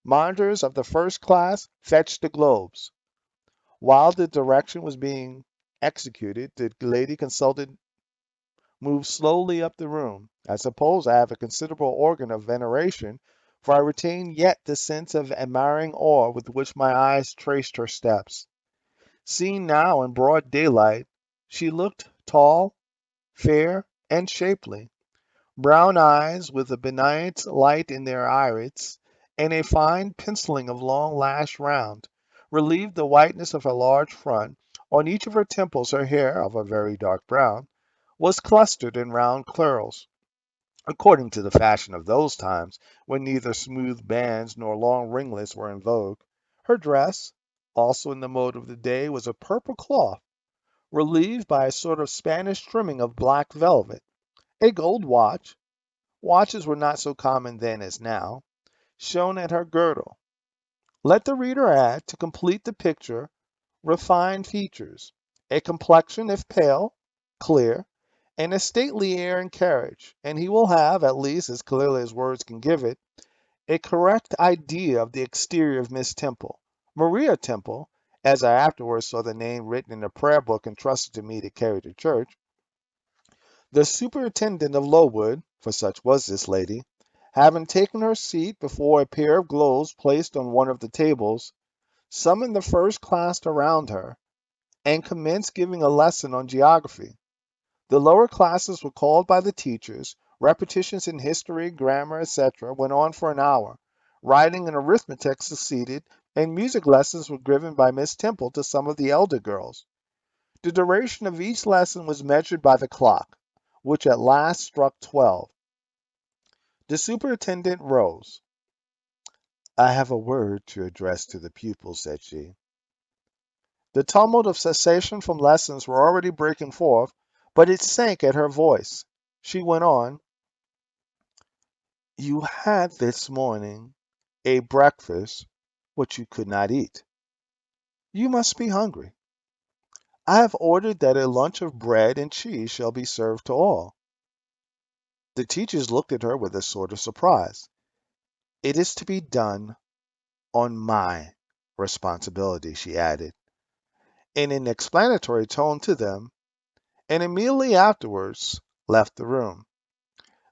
"Monitors of the first class, fetch the globes." While the direction was being executed, the lady consulted moved slowly up the room. I suppose I have a considerable organ of veneration, for I retain yet the sense of admiring awe with which my eyes traced her steps. Seen now in broad daylight, she looked tall, fair, and shapely. Brown eyes with a benignant light in their irids, and a fine penciling of long lash round, relieved the whiteness of her large front. On each of her temples her hair, of a very dark brown, was clustered in round curls, according to the fashion of those times, when neither smooth bands nor long ringlets were in vogue. Her dress, also in the mode of the day, was of purple cloth, relieved by a sort of Spanish trimming of black velvet. A gold watch, watches were not so common then as now, shone at her girdle. Let the reader add, to complete the picture, refined features, a complexion, if pale, clear, and a stately air and carriage, and he will have, at least as clearly as words can give it, a correct idea of the exterior of Miss Temple. Maria Temple, as I afterwards saw the name written in a prayer book entrusted to me to carry to church, the superintendent of Lowood, for such was this lady, Having taken her seat before a pair of globes placed on one of the tables, summoned the first class around her, and commenced giving a lesson on geography. The lower classes were called by the teachers. Repetitions in history, grammar, etc., went on for an hour. Writing and arithmetic succeeded, and music lessons were given by Miss Temple to some of the elder girls. The duration of each lesson was measured by the clock, which at last struck 12. The superintendent rose. "I have a word to address to the pupils," said she. The tumult of cessation from lessons were already breaking forth, but it sank at her voice. She went on, "You had this morning a breakfast which you could not eat. You must be hungry. I have ordered that a lunch of bread and cheese shall be served to all." The teachers looked at her with a sort of surprise. "It is to be done on my responsibility," she added, in an explanatory tone to them, and immediately afterwards left the room.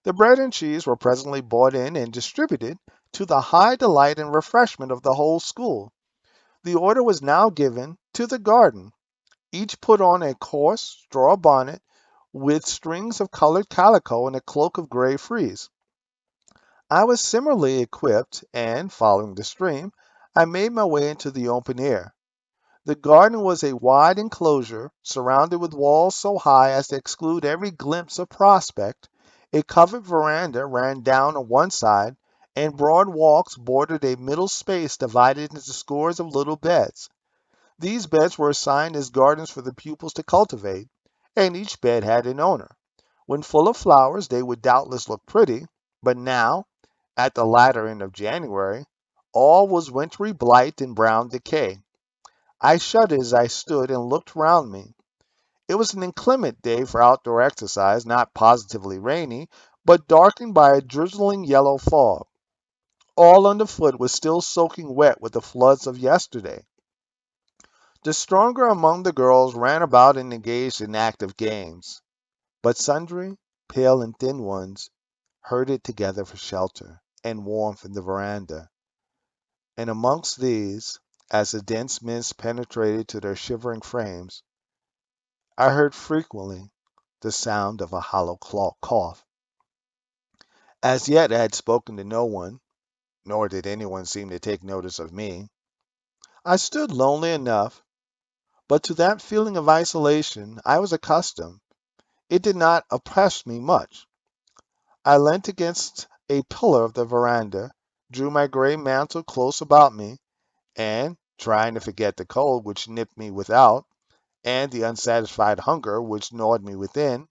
The bread and cheese were presently brought in and distributed, to the high delight and refreshment of the whole school. The order was now given to the garden. Each put on a coarse straw bonnet with strings of colored calico and a cloak of gray frieze. I was similarly equipped, and, following the stream, I made my way into the open air. The garden was a wide enclosure, surrounded with walls so high as to exclude every glimpse of prospect. A covered veranda ran down on one side, and broad walks bordered a middle space divided into scores of little beds. These beds were assigned as gardens for the pupils to cultivate, and each bed had an owner. When full of flowers, they would doubtless look pretty, but now, at the latter end of January, all was wintry blight and brown decay. I shuddered as I stood and looked round me. It was an inclement day for outdoor exercise, not positively rainy, but darkened by a drizzling yellow fog. All underfoot was still soaking wet with the floods of yesterday. The stronger among the girls ran about and engaged in active games, but sundry, pale and thin ones, herded together for shelter and warmth in the veranda, and amongst these, as the dense mist penetrated to their shivering frames, I heard frequently the sound of a hollow cough. As yet I had spoken to no one, nor did anyone seem to take notice of me. I stood lonely enough, but to that feeling of isolation I was accustomed. It did not oppress me much. I leant against a pillar of the veranda, drew my gray mantle close about me, and, trying to forget the cold which nipped me without, and the unsatisfied hunger which gnawed me within,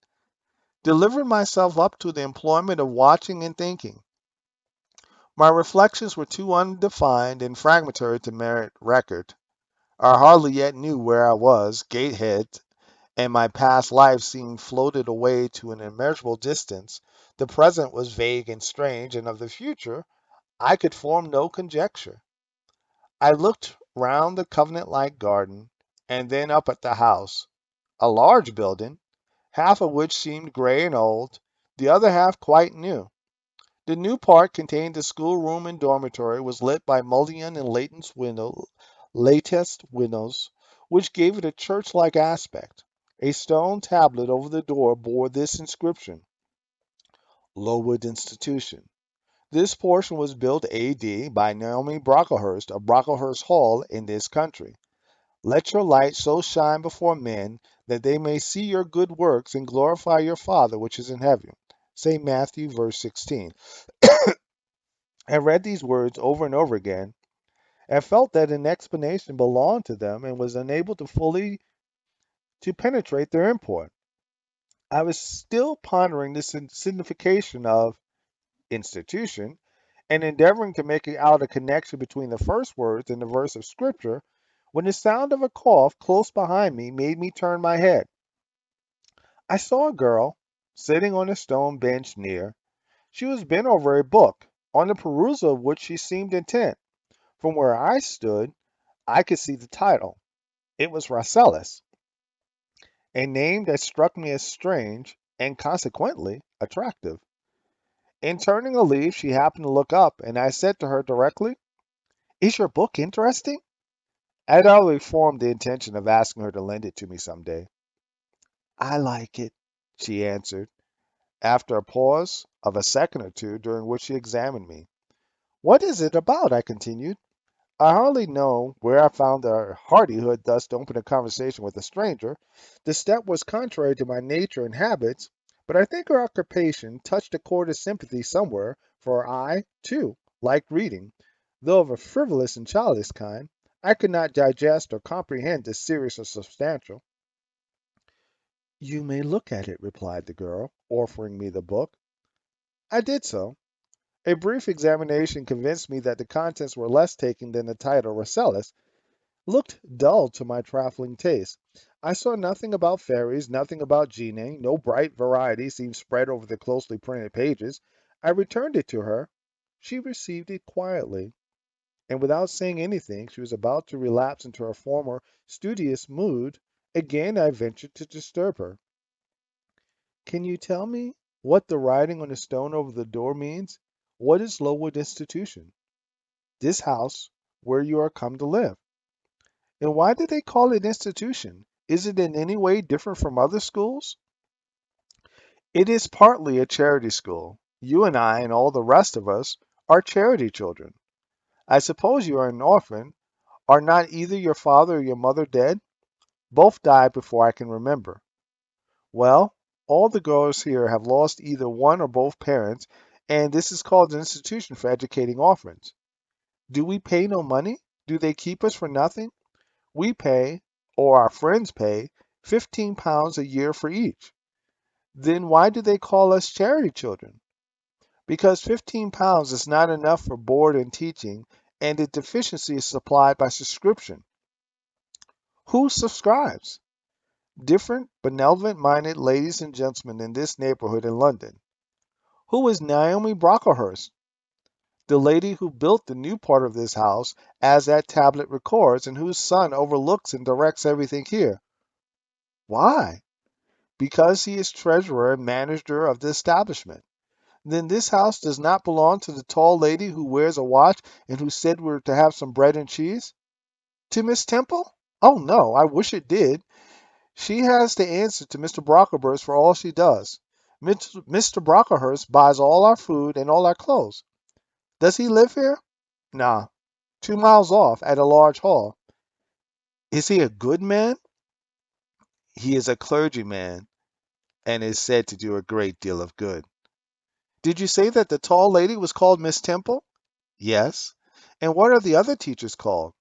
delivered myself up to the employment of watching and thinking. My reflections were too undefined and fragmentary to merit record. I hardly yet knew where I was, Gatehead, and my past life seemed floated away to an immeasurable distance. The present was vague and strange, and of the future I could form no conjecture. I looked round the covenant-like garden, and then up at the house, a large building, half of which seemed gray and old, the other half quite new. The new part contained the schoolroom and dormitory, was lit by mullion and latticed windows, which gave it a church-like aspect. A stone tablet over the door bore this inscription: Lowood Institution. This portion was built A.D. by Naomi Brocklehurst of Brocklehurst Hall in this country. Let your light so shine before men that they may see your good works and glorify your Father which is in heaven. St. Matthew, verse 16. I read these words over and over again, and felt that an explanation belonged to them, and was unable to fully to penetrate their import. I was still pondering the signification of institution, and endeavoring to make out a connection between the first words and the verse of Scripture, when the sound of a cough close behind me made me turn my head. I saw a girl sitting on a stone bench near. She was bent over a book, on the perusal of which she seemed intent. From where I stood, I could see the title. It was Rasselas, a name that struck me as strange and consequently attractive. In turning a leaf, she happened to look up, and I said to her directly, "Is your book interesting?" I had already formed the intention of asking her to lend it to me some day. "I like it," she answered, after a pause of a second or two, during which she examined me. "What is it about?" I continued. I hardly know where I found the hardihood thus to open a conversation with a stranger. The step was contrary to my nature and habits, but I think her occupation touched a chord of sympathy somewhere, for I, too, liked reading, though of a frivolous and childish kind. I could not digest or comprehend this serious or substantial. "You may look at it," replied the girl, offering me the book. I did so. A brief examination convinced me that the contents were less taking than the title Rosellas looked dull to my trifling taste. I saw nothing about fairies, nothing about genii, no bright variety seemed spread over the closely printed pages. I returned it to her. She received it quietly, and without saying anything, she was about to relapse into her former studious mood. Again I ventured to disturb her. "Can you tell me what the writing on the stone over the door means? What is Lowood Institution? This house where you are come to live? And why do they call it institution? Is it in any way different from other schools?" "It is partly a charity school. You and I and all the rest of us are charity children. I suppose you are an orphan. Are not either your father or your mother dead?" "Both died before I can remember." "Well, all the girls here have lost either one or both parents, and this is called an institution for educating orphans. Do we pay no money? Do they keep us for nothing? We pay, or our friends pay, £15 a year for each." "Then why do they call us charity children?" "Because £15 is not enough for board and teaching, and the deficiency is supplied by subscription." "Who subscribes?" "Different benevolent-minded ladies and gentlemen in this neighborhood in London." "Who is Naomi Brocklehurst?" "The lady who built the new part of this house, as that tablet records, and whose son overlooks and directs everything here." "Why?" "Because he is treasurer and manager of the establishment." "Then this house does not belong to the tall lady who wears a watch and who said we were to have some bread and cheese?" "To Miss Temple? Oh, no, I wish it did. She has to answer to Mr. Brocklehurst for all she does. Mr. Brocklehurst buys all our food and all our clothes." "Does he live here?" "Nah, 2 miles off, at a large hall." "Is he a good man?" "He is a clergyman, and is said to do a great deal of good." "Did you say that the tall lady was called Miss Temple?" "Yes." "And what are the other teachers called?"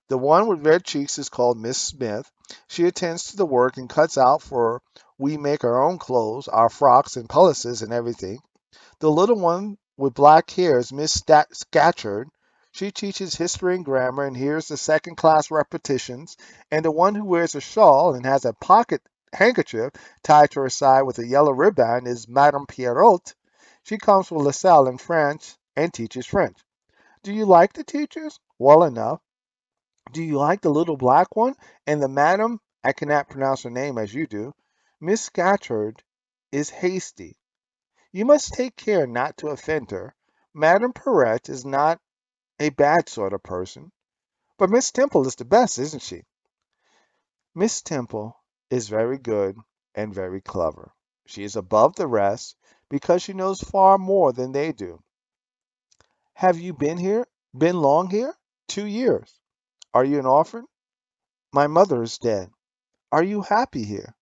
"The one with red cheeks is called Miss Smith. She attends to the work and cuts out, for we make our own clothes, our frocks and pelisses and everything. The little one with black hair is Miss Scatcherd. She teaches history and grammar and hears the second-class repetitions. And the one who wears a shawl and has a pocket handkerchief tied to her side with a yellow ribbon is Madame Pierrot. She comes from LaSalle in France and teaches French." "Do you like the teachers?" "Well enough." "Do you like the little black one? And the madam, I cannot pronounce her name as you do, Miss Scatcherd, is hasty. You must take care not to offend her. Madame Perrette is not a bad sort of person. But Miss Temple is the best, isn't she?" "Miss Temple is very good and very clever. She is above the rest, because she knows far more than they do." "Have you been long here?" "2 years." "Are you an orphan?" "My mother is dead." "Are you happy here?"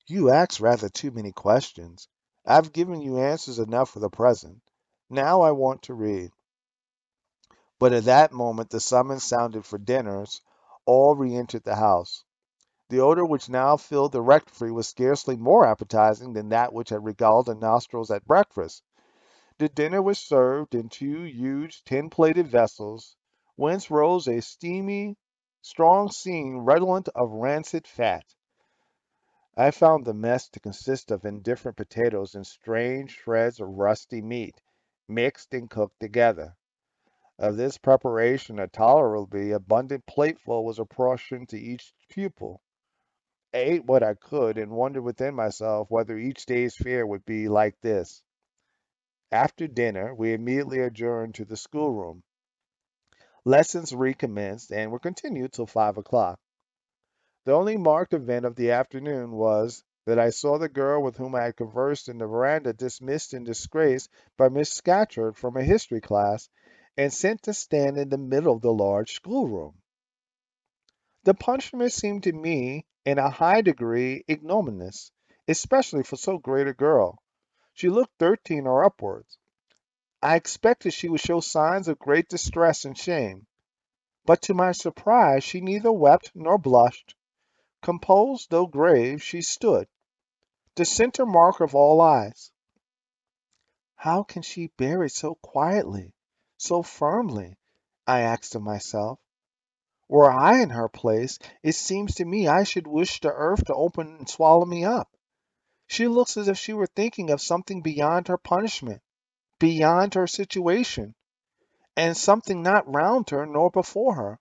"You ask rather too many questions. I've given you answers enough for the present. Now I want to read." But at that moment the summons sounded for dinners. All re-entered the house. The odor which now filled the rectory was scarcely more appetizing than that which had regaled the nostrils at breakfast. The dinner was served in two huge tin-plated vessels, whence rose a steamy, strong steam redolent of rancid fat. I found the mess to consist of indifferent potatoes and strange shreds of rusty meat, mixed and cooked together. Of this preparation a tolerably abundant plateful was apportioned to each pupil. I ate what I could, and wondered within myself whether each day's fare would be like this. After dinner, we immediately adjourned to the schoolroom. Lessons recommenced and were continued till 5 o'clock. The only marked event of the afternoon was that I saw the girl with whom I had conversed in the veranda dismissed in disgrace by Miss Scatcherd from a history class and sent to stand in the middle of the large schoolroom. The punishment seemed to me in a high degree ignominious, especially for so great a girl. She looked 13 or upwards. I expected she would show signs of great distress and shame, but to my surprise she neither wept nor blushed. Composed though grave, she stood, the center mark of all eyes. How can she bear it so quietly, so firmly? I asked of myself. Were I in her place, it seems to me I should wish the earth to open and swallow me up. She looks as if she were thinking of something beyond her punishment, beyond her situation, and something not round her nor before her.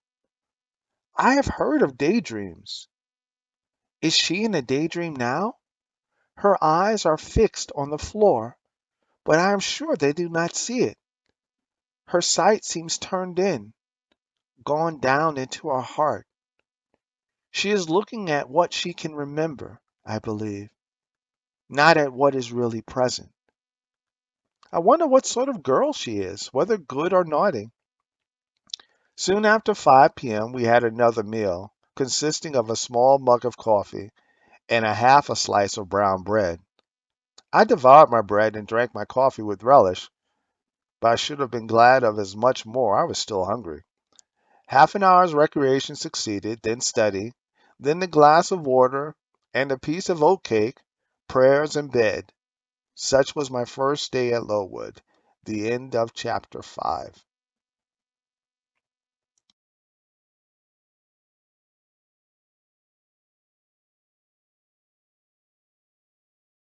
I have heard of daydreams. Is she in a daydream now? Her eyes are fixed on the floor, but I am sure they do not see it. Her sight seems turned in, gone down into her heart. She is looking at what she can remember, I believe, not at what is really present. I wonder what sort of girl she is, whether good or naughty. Soon after 5 p.m. we had another meal, consisting of a small mug of coffee and a half a slice of brown bread. I devoured my bread and drank my coffee with relish, but I should have been glad of as much more. I was still hungry. Half an hour's recreation succeeded, then study, then the glass of water and a piece of oat cake, prayers and bed. Such was my first day at Lowood. The end of chapter 5.